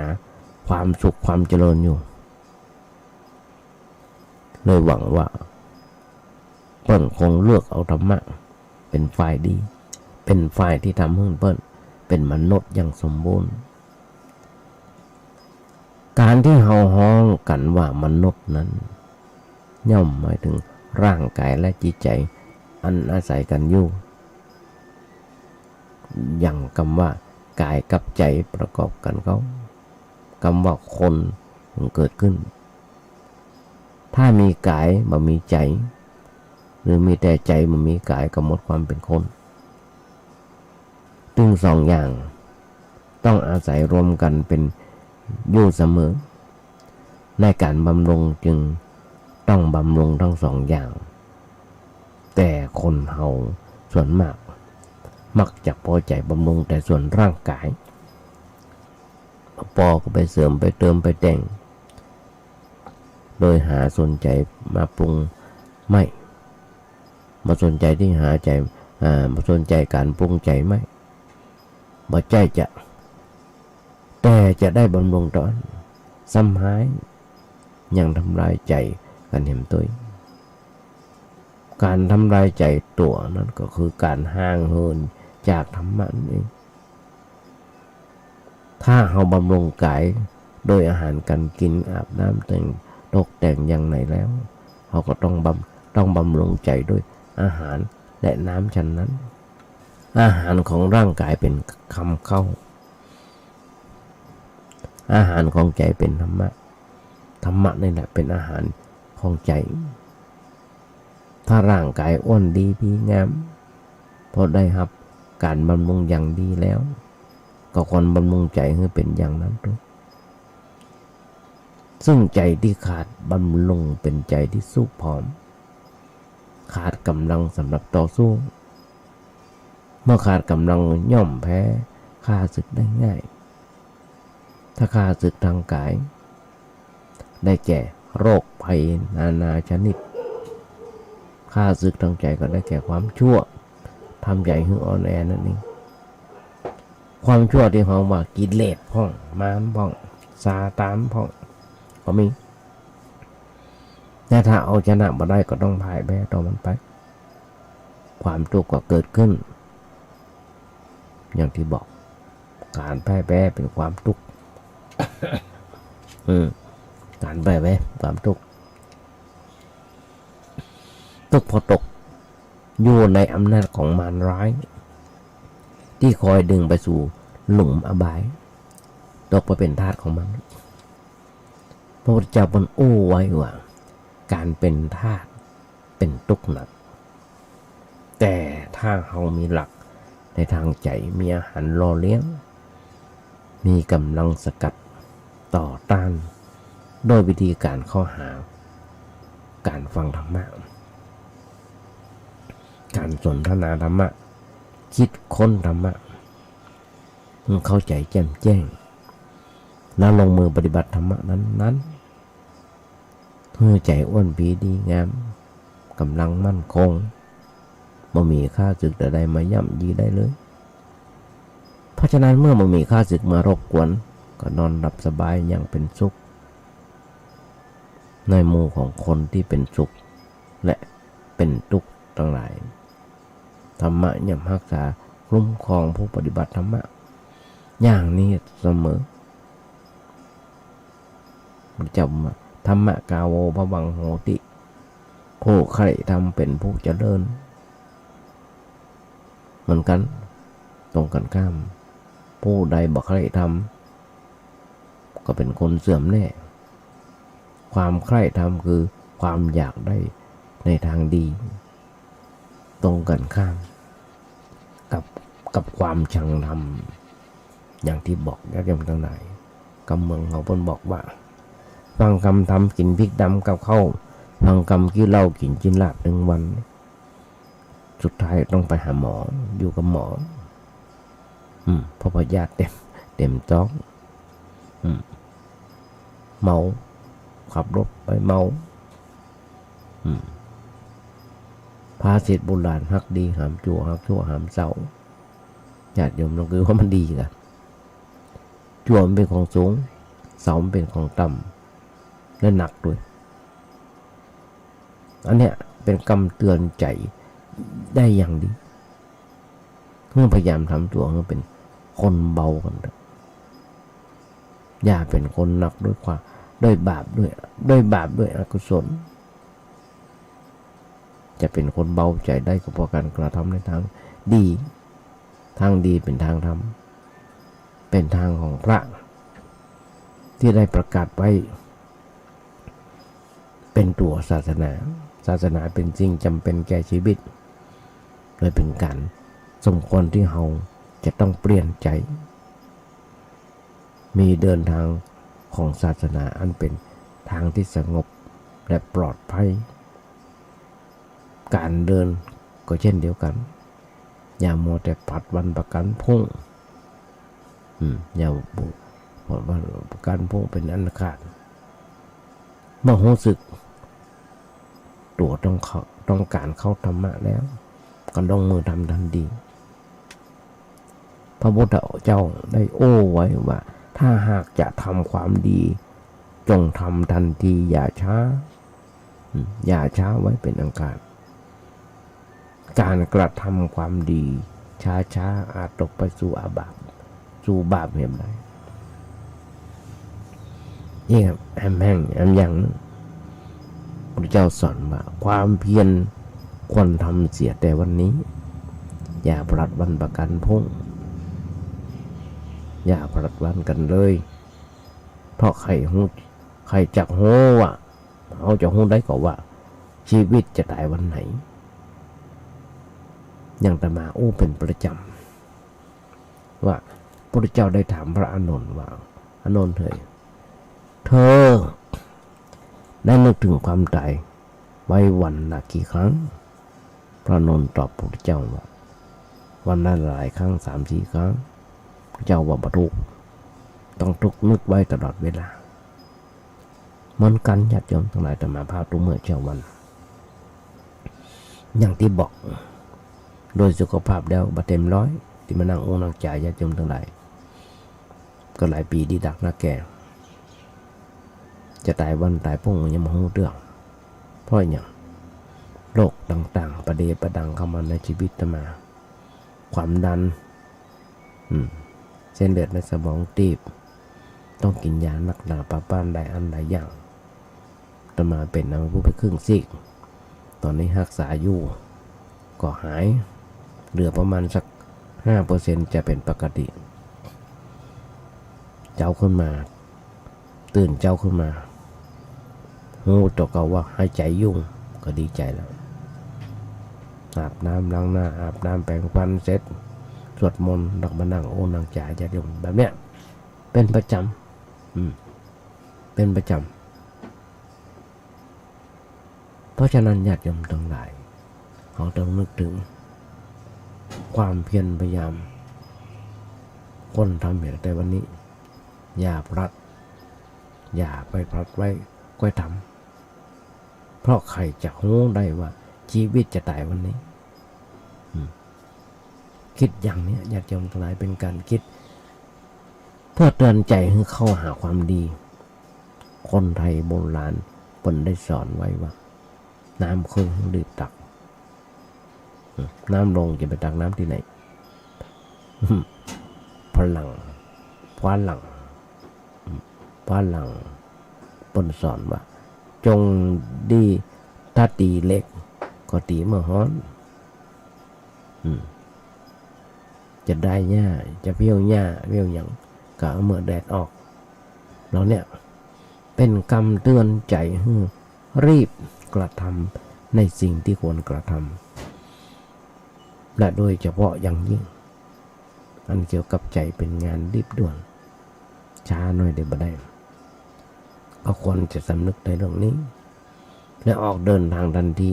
E: ความสุขความเจริญอยู่เลยหวังว่าเปิ้นคงเลือกเอาธรรมะเป็นฝ่ายดีเป็นฝ่ายที่ทำให้เปิ้นเป็นมนุษย์อย่างสมบูรณ์การที่เฮาฮ้องกันว่ามนุษย์นั้นย่อมหมายถึงร่างกายและจิตใจอันอาศัยกันอยู่อย่างคำว่ากายกับใจประกอบกันเขาคำว่าคนเกิดขึ้นถ้ามีกายบ่มีใจหรือมีแต่ใจบ่มีกายก็หมดความเป็นคนตึงสองอย่างต้องอาศัยรวมกันเป็นอยู่เสมอในการบำรุงจึงต้องบำรุงทั้งสองอย่างแต่คนเฮาส่วนมากมักจะพอใจบำรุงแต่ส่วนร่างกายพอก็ไปเสริมไปเติมไปแต่งโดยหาสนใจมาปรุงไม่มาสนใจที่หาใจมาสนใจการปรุงใจไม่บ่ใจจะแต่จะได้บำรุงตอนซ้ำหายยังทำลายใจกันเห็นตัวการทำลายใจตัวนั้นก็คือการห่างเหินจากธรรมะนี่ถ้าเราบำรุงกายโดยอาหารการกินอาบน้ำแต่ง ตกแต่งอย่างไหนแล้วเขาก็ต้องบำรุงใจด้วยอาหารและน้ำฉันนั้นอาหารของร่างกายเป็นคำเข้าอาหารของใจเป็นธรรมะนี่แหละเป็นอาหารของใจถ้าร่างกายอ้วนดีงามพอได้รับการบำรุงอย่างดีแล้วก็ควรบำรุงใจให้เป็นอย่างนั้นด้วยซึ่งใจที่ขาดบำรุงเป็นใจที่สู้ผอมขาดกำลังสำหรับต่อสู้เมื่อขาดกำลังย่อมแพ้ข้าศึกได้ง่ายถ้าข้าศึกทางกายได้แก่โรคภัยนานาชนิดข้าศึกทางใจก็ได้แก่ความชั่วทำใจให้อ่อนแอนั่นเองความชั่วที่เขาว่ากิเลสพ่องมารพ่องซาตานพ่องก็มีแต่ถ้าเอาชนะมาได้ก็ต้องพ่ายแพ้ต่อมันไปความทุกข์ก็เกิดขึ้นอย่างที่บอกการพ่ายแพ้เป็นความทุกข์ การพ่ายแพ้ความทุกข์พอตกอยู่ในอำนาจของมารร้ายที่คอยดึงไปสู่หลุมอบายตกไปเป็นทาสของมันพระพุทธเจ้าบนอู้ไว้ว่าการเป็นทาสเป็นทุกข์หนักแต่ถ้าเรามีหลักในทางใจมีอาหารรอเลี้ยงมีกำลังสกัดต่อต้านโดยวิธีการเข้าหาการฟังธรรมะการสนทนาธรรมะคิดค้นธรรมะมันเข้าใจแจ่มแจ้งแล้วลงมือปฏิบัติธรรมะนั้นเพื่อใจอ้วนผีดีงามกำลังมั่นคงบ่มีข้าศึกใดมาย่ำยีได้เลยเพราะฉะนั้นเมื่อบ่มีข้าศึกมารบกวนก็นอนหลับสบายอย่างเป็นสุขในหมู่ของคนที่เป็นสุขและเป็นทุกข์ทั้งหลายธรรมะย่อมรักษาคุ้มครองผู้ปฏิบัติธรรมะอย่างนี้เสมอประจำธรรมะกาโวภวังโหติผู้ใครทำเป็นผู้เจริญเหมือนกันตรงกันข้ามผู้ใดบ่ใครทำก็เป็นคนเสื่อมแน่ความใคร่ธรรมคือความอยากได้ในทางดีตรงกันข้ามกับความชังธรรมอย่างที่บอกญาติโยมทั้งหลายกำเมืองเขาเพิ่นบอกว่าฟังคำธรรมกินพริกดำกับข้าวฟังคำกินเหล้ากินจินลาบ1 วันสุดท้ายต้องไปหาหมออยู่กับหมอเพราะพยาธิเต็มท้องเมาขับรถไปเมาภาษิตโบราณฮักดีหามจั่วฮักชั่วหามเศร้าญาติโยมต้องคือว่ามันดีกันจั่วมันเป็นของสูงเสามันเป็นของต่ำและหนักด้วยอันเนี้ยเป็นคำเตือนใจได้อย่างดีเพื่อพยายามทำตัวให้เป็นคนเบากันอย่าเป็นคนหนักด้วยบาปด้วยอกุศลจะเป็นคนเบาใจได้ก็เพราะการกระทำในทางดีเป็นทางธรรมเป็นทางของพระที่ได้ประกาศไว้เป็นตัวศาสนาเป็นสิ่งจำเป็นแก่ชีวิตเลยเป็นการสมควรที่เราจะต้องเปลี่ยนใจมีเดินทางของศาสนาอันเป็นทางที่สงบและปลอดภัยการเดินก็เช่นเดียวกันอย่ามัวแต่ผัดวันประกันพรุ่งอย่าผัดวันประกันพรุ่งเป็นอันขาดเมื่อรู้สึกตัวต้องการเข้าธรรมะแล้วก็ลงมือทำทันทีพระพุทธเจ้าได้โอ้ไว้ว่าถ้าหากจะทำความดีจงทำทันทีอย่าช้าไว้เป็นอันขาดการกระทำความดีช้าอาจตกไปสู่บาปเหตุใดนี่ครับแอมอย่าง พระเจ้าสอนว่าความเพียรควรทำเสียแต่วันนี้อย่าพลัดวันประกันพรุ่งอย่าพลัดวันกันเลยเพราะใครจักโหว่าเอาจะโหได้ก็ว่าชีวิตจะตายวันไหนอย่างอาตมาเป็นประจำว่าพระเจ้าได้ถามพระอานนท์ว่าอานนท์เธอได้นึกถึงความตายไว้วันละกี่ครั้งพระอานนท์ตอบพระเจ้าว่าวันละหลายครั้ง3-4 ครั้งพระเจ้าว่าบรรทุกต้องทุกนึกไว้ตลอดเวลาเหมือนกันญาติโยมทั้งหลายอาตมาภาพทุกเมื่อเช้าวันอย่างที่บอกโดยสุขภาพแล้วบาเต็มร้อยที่มานั่งนั่งจ่ายญาติโยมทั้งหลายก็หลายปีดีดักนะแก่จะตายวันตายพุ่งยังมาหูเรื่องเพราะอย่างโรคต่างๆประเดประดังเข้ามาในชีวิตอาตมาความดันเส้นเลือดในสมองตีบต้องกินยาหนักหนาปะป้านหลายอันหลายอย่างอาตมาเป็นน้ำผู้ไปครึ่งซีกตอนนี้รักษาอยู่ก็หายเหลือประมาณสัก 5% จะเป็นปกติเจ้าขึ้นมาตื่นเจ้าขึ้นมาหูตัวเก่าว่าหายใจยุ่งก็ดีใจแล้วอาบน้ำล้างหน้าอาบน้ำแปรงฟันเสร็จสวดมนต์ดักมานั่งนั่งจ่ายญาติโยมแบบเนี้ยเป็นประจำเป็นประจำเพราะฉะนั้นญาติโยมทั้งหลายเขาต้องนึกถึงความเพียรพยายามคนทำอย่างแต่วันนี้อย่าพลัดอย่าไปพลัดไว้ก็ทำเพราะใครจะรู้ได้ว่าชีวิตจะตายวันนี้คิดอย่างนี้ญาติโยมทั้งหลายเป็นการคิดเพื่อเตือนใจให้เข้าหาความดีคนไทยโบราณเพิ่นได้สอนไว้ว่าน้ำขึ้นดื่มตักน้ำลงจะไปตักน้ำที่ไหนพลังเปิ้นสอนว่าจงดีถ้าตีเล็กก็ตีเมื่อฮ้อนจะได้หญ้าจะเพี้ยวหญ้าเพี้ยวหยังก็เมื่อแดดออกแล้วเนี่ยเป็นคำเตือนใจให้รีบกระทำในสิ่งที่ควรกระทำและโดยเฉพาะอย่างยิ่งอันเกี่ยวกับใจเป็นงานรีบด่วนช้าหน่อยได้บ่ได้ก็ควรจะสำนึกในเรื่องนี้และออกเดินทางทันที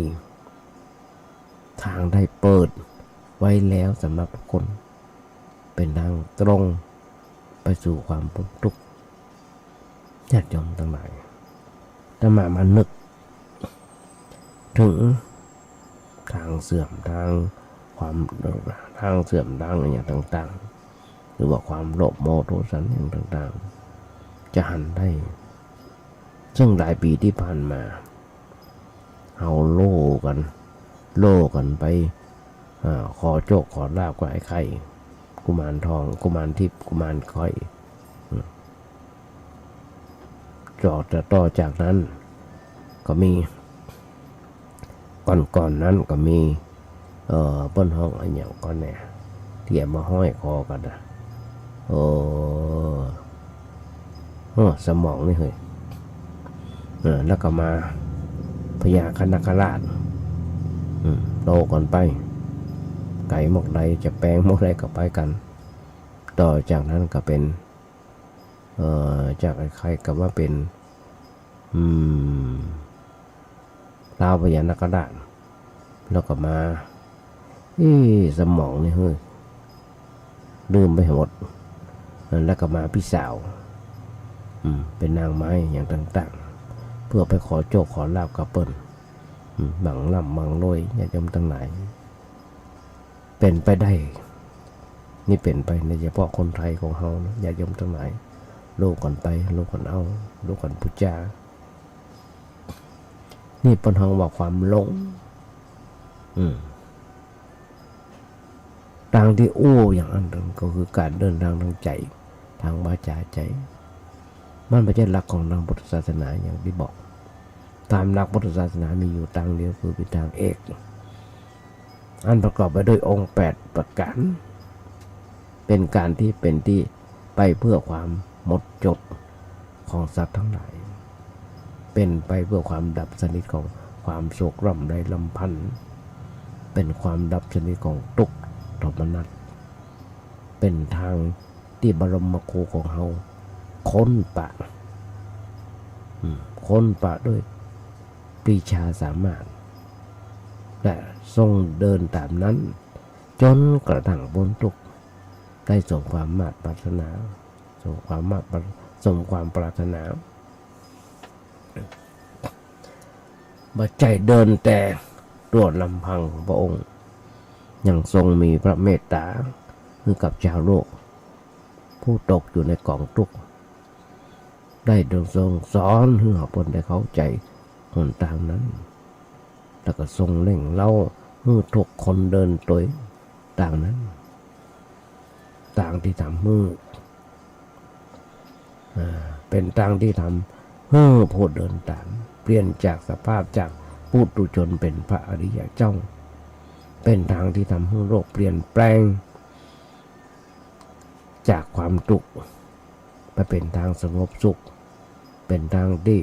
E: ทางได้เปิดไว้แล้วสำหรับคนเป็นทางตรงไปสู่ความพ้นทุกข์ญาติโยมทั้งหลายถ้ามานึกถึงทางเสื่อมทางความทางเสื่อมทางอย่างต่างๆหรือว่าความโลภโมโทสันอย่างต่างๆจะหันได้ซึ่งหลายปีที่ผ่านมาเอาโล่กันไปขอโชคขอลาภกับไอ้ไข่กุมารทองกุมารทิพย์กุมารค่อยต่อจากนั้นก็มีก่อนนั้นก็มีเปิ้นห้องอันอย่างก่อนเนี่ยที่มาห้อยคอกันนะสมองนี่เฮ้ยแล้วก็มาพญาคณคราชโตก่อนไปไก่หมกใดจะแปลงหมกใดก็ไปกันต่อจากนั้นก็เป็นจากใครก็ว่าเป็นท้าวพญานาคราชแล้วก็มาสมองนี่เฮ้ยลืมไปหมดแล้วก็มาพี่สาวเป็นนางไม้อย่างต่างๆเพื่อไปขอโชคขอลาภกับเปิ้นบังล่ำบังรวยญาติโยมทั้งหลายเป็นไปได้นี่เป็นไปในเฉพาะคนไทยของเฮานะญาติโยมทั้งหลายลูกกันไปลูกกันเอาลูกกันพุทธเจ้านี่เป็นทางว่าความหลงทางที่อย่างอันหนึ่งก็คือการเดินทางทางใจทางวาจาใจมันไม่ใช่หลักของทางพุทธศาสนาอย่างที่บอก ตามหลักพุทธศาสนามีอยู่ทางเดียวคือเป็นทางเอกอันประกอบไปด้วยองค์8ประการเป็นการที่เป็นที่ไปเพื่อความหมดจดของสัตว์ทั้งหลายเป็นไปเพื่อความดับสนิทของความโศกร่ำไรลำพันธ์เป็นความดับสนิทของทุกข์โทมนัสเป็นทางที่บรมครูของเฮาค้นปะด้วยปรีชาสามารถและทรงเดินตามนั้นจนกระทั่งพ้นทุกข์ได้สมความมาตรปรารถนาสมความปรารถนาบัดใจเดินแต่ตัวลำพังของพระองค์ยังทรงมีพระเมตตาให้กับชาวโลกผู้ตกอยู่ในกองทุกข์ได้ทรงสอนให้เขาเพิ่นได้เข้าใจหนทางนั้นแล้วก็ทรงเร่งเล่าให้ทุกคนเดินโดยต่างนั้นต่างที่ทำมือเป็นต่างที่ทำให้ผู้เดินตามเปลี่ยนจากสภาพจากปุถุชนเป็นพระอริยเจ้าเป็นทางที่ทำให้โลกเปลี่ยนแปลงจากความทุกข์ไปเป็นทางสงบสุขเป็นทางดี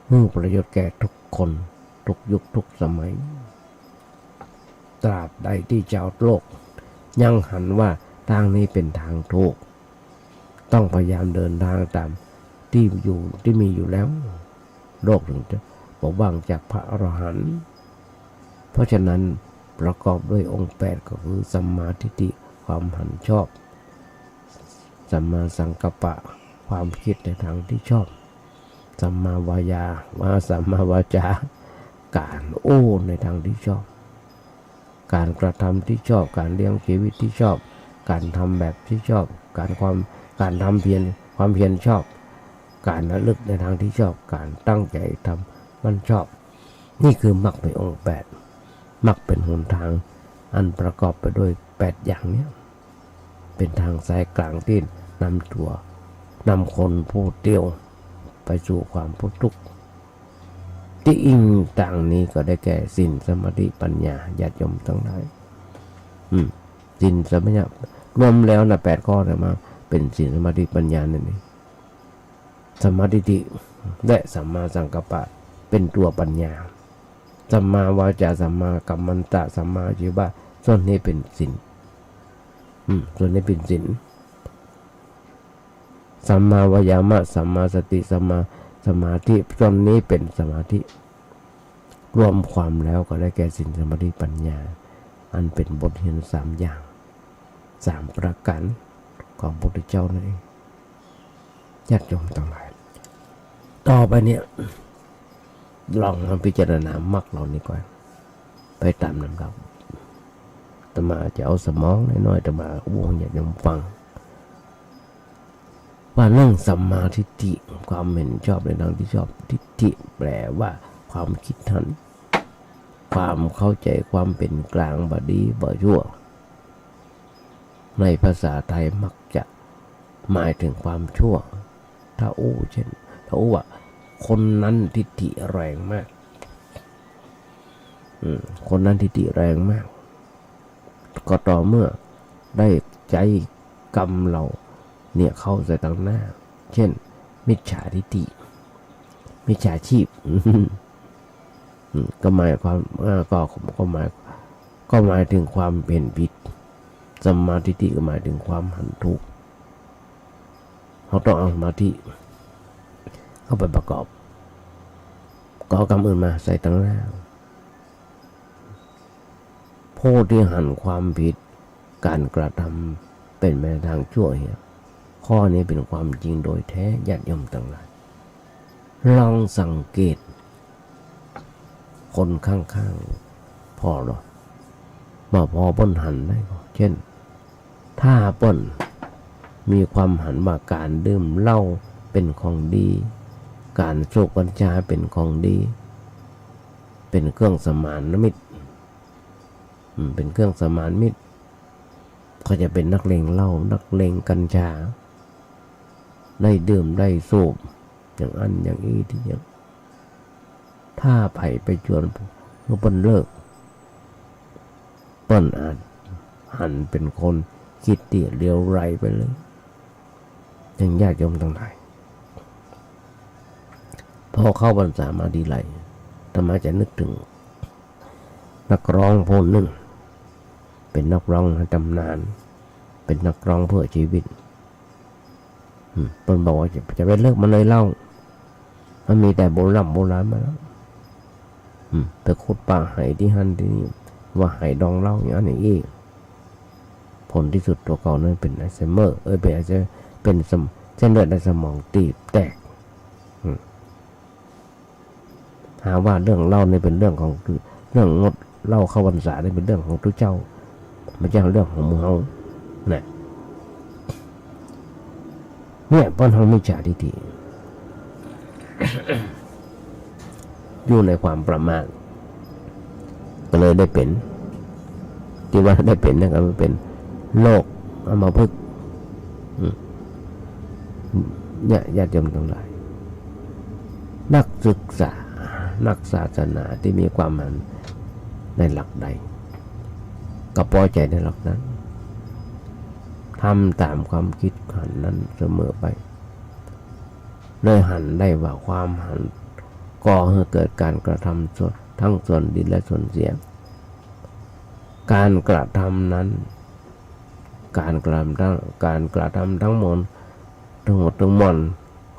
E: ให้ประโยชน์แก่ทุกคนทุกยุคทุกสมัยตราบใดที่ชาวโลกยังหันว่าทางนี้เป็นทางถูกต้องพยายามเดินทางตามที่มีอยู่แล้วโลกถึงจะปกป้องจากพระอรหันต์เพราะฉะนั้นประกอบด้วยองค์8ก็คือสัมมาทิฏฐิความหันชอบสัมมาสังกัปปะความคิดในทางที่ชอบสัมมาวายาสัมมาวาจาการโอ้ในทางที่ชอบการกระทำที่ชอบการเลี้ยงชีวิตที่ชอบการทำแบบที่ชอบการทำความเพียรชอบการระลึกในทางที่ชอบการตั้งใจทำมันชอบนี่คือมรรคในองค์8มรรคเป็นหนทางอันประกอบไปด้วย8อย่างนี้เป็นทางสายกลางที่นำคนผู้เดียวไปสู่ความพ้นทุกข์ที่อิงต่างนี้ก็ได้แก่ศีลสมาธิปัญญาญาติโยมทั้งหลายศีลสมาธิรวมแล้วนะ8ข้อนะมาเป็นศีลสมาธิปัญญานั่นเองสมาธิและสัมมาสังกัปปะเป็นตัวปัญญาสัมมาวาจาสัมมากัมมันตะสัมมาอาชีวะส่วนนี้เป็นศีลส่วนนี้เป็นศีลสัมมาวายามะสัมมาสติสัมมาสมาธิส่วนนี้เป็นสมาธิรวมความแล้วก็ได้แก่ศีลสมาธิปัญญาอันเป็นบทเรียน3อย่าง3ประการของพระพุทธเจ้านั่นเองญาติโยมทั้งหลายต่อไปเนี่ยลองมาพิจารณามรรคเรานี่ก่อนไปตามลำดับอาตมาจะเอาสมองน้อยๆอาตมาอู้ญาติโยมฟังว่าเรื่องสัมมาทิฏฐิความเห็นชอบในทางที่ชอบทิฏฐิแปลว่าความคิดหันความเข้าใจความเป็นกลางบ่ดีบ่ชั่วในภาษาไทยมักจะหมายถึงความชั่วถ้าว่าคนนั้นทิฏฐิแรงมากคนนั้นทิฏฐิแรงมากก็ต่อเมื่อได้ใจกรรมเราเนี่ยเข้าใส่ตั้งหน้าเช่นมิจฉาทิฏฐิมิจฉาชีพก็หมายความก็หมายถึงความเป็นผิดสัมมาทิฏฐิก็หมายถึงความหันทุกข์เขาต้องเอาสมาธิเข้าไปประกอบก็เอากรรมอื่นมาใส่ตั้งหน้าผู้ที่หันความผิดการกระทำเป็นไปในทางชั่วเนี่ยข้อนี้เป็นความจริงโดยแท้ญาติโยมทั้งหลายลองสังเกตคนข้างๆพ่อหรอมาพอป้นหันได้ก็เช่นถ้าป้นมีความหันว่าการดื่มเหล้าเป็นของดีการสูบกัญชาเป็นของดีเป็นเครื่องสมานมิตรเป็นเครื่องสมานมิตรก็จะเป็นนักเลงเหล้านักเลงกัญชาได้ดื่มได้สูบอย่างอันอย่างอีที่อย่าง ถ้าไผ่ไปชวนเมื่อเปิ้นเลิกเปิ้นอาจหันเป็นคนคิดเตี่ยเลี้ยวไรไปเลยยังญาติโยมทั้งหลายพอเข้าพรรษามาดีไหลธรรมะจะนึกถึงนักร้องคนหนึ่งเป็นนักร้องตำนานเป็นนักร้องเพื่อชีวิตเปิ้นบอกว่าจะไปเลิกมันเลยเล่ามันมีแต่โบราณมาแล้วไปขุดป่าไหที่หันที่นี่ว่าไหดองเหล้าอย่างนี้อีกผลที่สุดตัวเก่านั้นเป็นอัลไซเมอร์เป็นเส้นเลือดในสมองตีบแตกหาว่าเรื่องเล่านี่เป็นเรื่องของเรื่องงดเล่าเข้าพรรษานี่เป็นเรื่องของทุกเจ้าไม่ใช่เรื่องของมึงเอาเนี่ยป้อนเขาไม่จ่าดี อยู่ในความประมาทก็เลยได้เป็นที่ว่าได้เป็นนะครับมันเป็นโรคอัมพฤกษ์เนี่ยญาติโยมทั้งหลายนักศึกษานักศาสนาที่มีความมันในหลักใดก็พอใจในหลักนั้นทำตามความคิดหันนั้นเสมอไปเลยหันได้ว่าความหันก่อให้เกิดการกระทำทั้งส่วนดีและส่วนเสียการกระทำนั้นการกระทำทั้งหมดทั้งมวล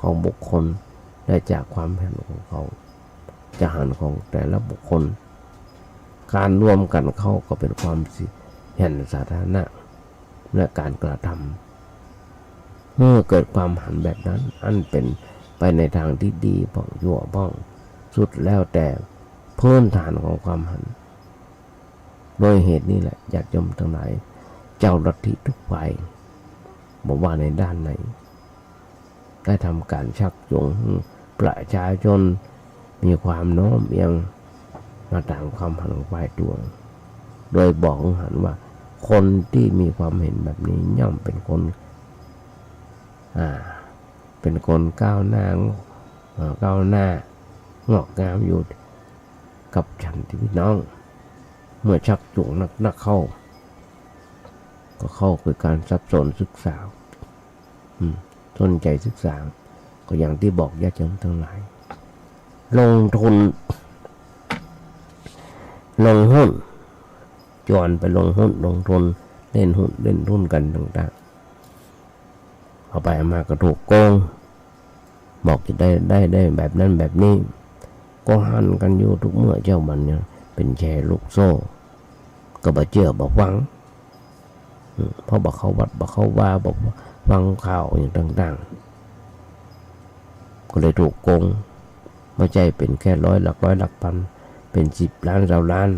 E: ของบุคคลได้จากความเห็นของเขาจะหันของแต่ละบุคคลการรวมกันเข้าก็เป็นความเห็นสาธารณะและการกระทำเมื่อเกิดความหันแบบนั้นอันเป็นไปในทางที่ดีบ้องยั่วบ้องสุดแล้วแต่พื้นฐานของความหันโดยเหตุนี้แหละญาติโยมทั้งหลายเจ้าลัทธิทุกฝ่ายบอกว่าในด้านไหนได้ทำการชักจูงประชาชนมีความโน้มเอียงมาตามความหันของฝ่ายตัวโดยบอกหันว่าคนที่มีความเห็นแบบนี้ย่อมเป็นคนก้าวหน้างอกงามอยู่กับฉันที่พี่น้องเมื่อชักจูงนักเข้าก็เข้าคือการสับสนศึกษาสนใจศึกษาก็อย่างที่บอกญาติโยมทั้งหลายลงทุนลงหุ้นจอนไปลงหุ้นลงทุนเล่นหุ้นกันต่างๆเอาไปมาก็ถูกโกงบอกจะได้แบบนั้นแบบนี้ก็หันกันอยู่ทุกเมื่อเจ้ามันเนี่ยเป็นแชร์ลูกโซ่ก็บ่เชื่อบ่ฟังเพราะบ่เข้าวัดบ่เข้าว่าบ่ฟังข่าวอย่างต่างๆก็เลยถูกโกงไม่ใช่เป็นแค่ร้อยหลักพันเป็น10 ล้าน20 ล้าน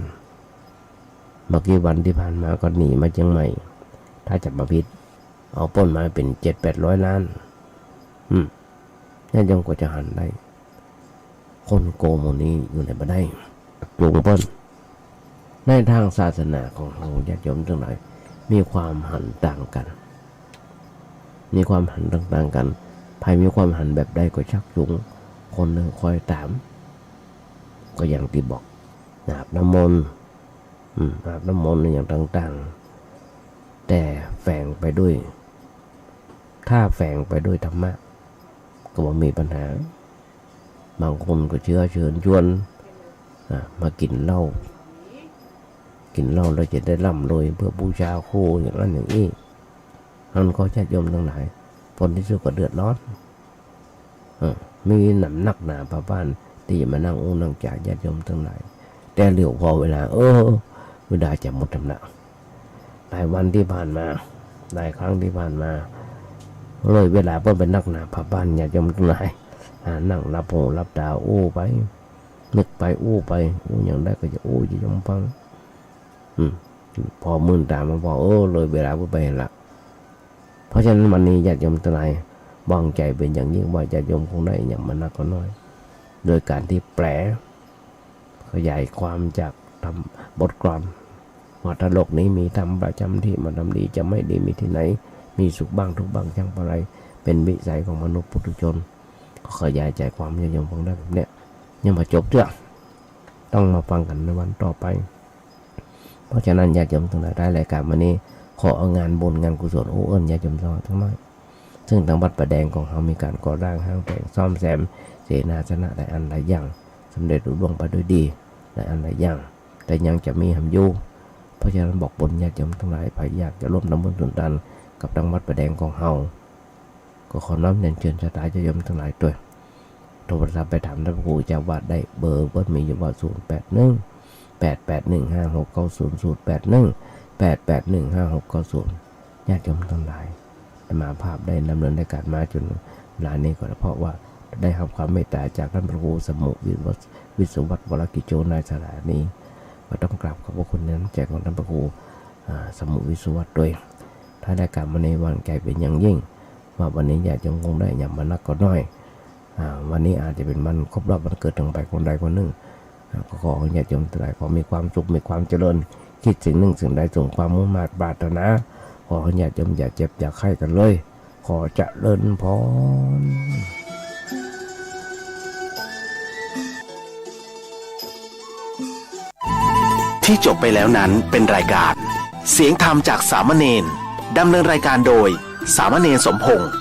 E: เมื่อกี้วันที่ผ่านมาก็หนีมาเชียงใหม่ถ้าจับมาผิดเอาป้นมาเป็น700-800 ล้านนั่นยังกว่าจะหันได้คนโกงโมนี้อยู่ในบันไดจูงป้นในทางศาสนาของเราญาติโยมทั้งหลายมีความหันต่างกันมีความหันต่างกันภายมีความหันแบบใดก็ชักจูงคนหนึ่งคอยตามก็อย่างที่บอกอาบน้ำมนต์อาบน้ำมนต์อย่างต่างๆแต่แฝงไปด้วยถ้าแฝงไปด้วยธรรมะก็บ่มีปัญหาบางคนก็เชิญชวนมากินเหล้าแล้วจะได้ร่ำรวยเพื่อบูชาครูอย่างนั้นอย่างนี้นั่นก็ญาติโยมทั้งหลายผลที่สุดก็เดือดร้อนมีหนำนักหนาพระบ้านที่จะมานั่งนั่งจ่ายญาติโยมทั้งหลายแต่เหลียวพอเวลาเวลาจะหมดทำละหลายวันที่ผ่านมาหลายครั้งที่ผ่านมาเลยเวลาเพิ่นเป็นนักหนาพระบ้านญาติโยมทั้งหลายนั่งรับหูรับตาไปนึกไปไปอย่างได้ก็จะจะยอมฟังพอมื่นตามาบอกเลยเวลาไปหลักเพราะฉะนั้นวันนี้ญาติโยมทั้งหลายวางใจเป็นอย่างยิ่งว่าญาติโยมคงได้อย่างมันนักก็น้อยโดยการที่แปลขยายความจากทำบทกลอนว่าถ้าโลกนี้มีธรรมประจำที่มันทำดีจะไม่ดีมีที่ไหนมีสุขบ้างทุกบ้างช่างอะไรเป็นวิสัยของมนุษย์ปุถุชนก็ขยายใจความญาติโยมคงได้แบบเนี้ยยังมาจบเรื่อง ต้องมาฟังกันในวันต่อไป เพราะฉะนั้นญาติโยมทั้งหลายได้รายการวันนี้ขอเอางานบุญงานกุศลโอ้เอิญญาติโยมทั้งน้อยซึ่งทางวัดประแดงของเรามีการก่อร่างห้างแต่งซ่อมแซมเสนาสนะหลายอันหลายอย่างสำเร็จรุ่ล่วงไปด้วยดีหลายอันหลายอย่างแต่ยังจะมีหำอยู่เพราะฉะนั้นบอกบุญญาติโยมทั้งหลายใครอยากจะร่วมทำบุญสุนทานกับทางวัดประแดงของเราก็ขอน้อมเรียนเชิญชะตาญาติโยมทั้งหลายด้วยโทรศัพท์ไปถามท่านพระครูเจ้าวาดได้เบอร์วัดมีอยู่ว่า081-881-5690 ญาติโยมทั้งหลายมาภาพได้ดำเนินในการมาจนเวลานี้ก็เพราะว่าได้รับความเมตตาจากท่านพระครูสมุวิศวัตรวรกิจโจนายสถานีก็ต้องกราบขอบพระคุณในน้ำใจของท่านพระครูสมุวิศวัตรด้วยถ้าได้การมาในวันใจเป็นอย่างยิ่งว่าวันนี้ญาติโยมคงได้อย่างมานักก็น้อยวันนี้อาจจะเป็นวันครบรอบวันเกิดของใครคนใดคนหนึ่งก็ขอญาติโยมทั้งหลายขอมีความสุขมีความเจริญคิดสิ่งหนึ่งสิ่งใดส่งความมุ่งมั่นปรารถนาขอญาติโยมอย่าเจ็บอย่าไข้กันเลยขอเจริญพร
D: ที่จบไปแล้วนั้นเป็นรายการเสียงธรรมจากสามเณรดำเนินรายการโดยสามเณรสมพงษ์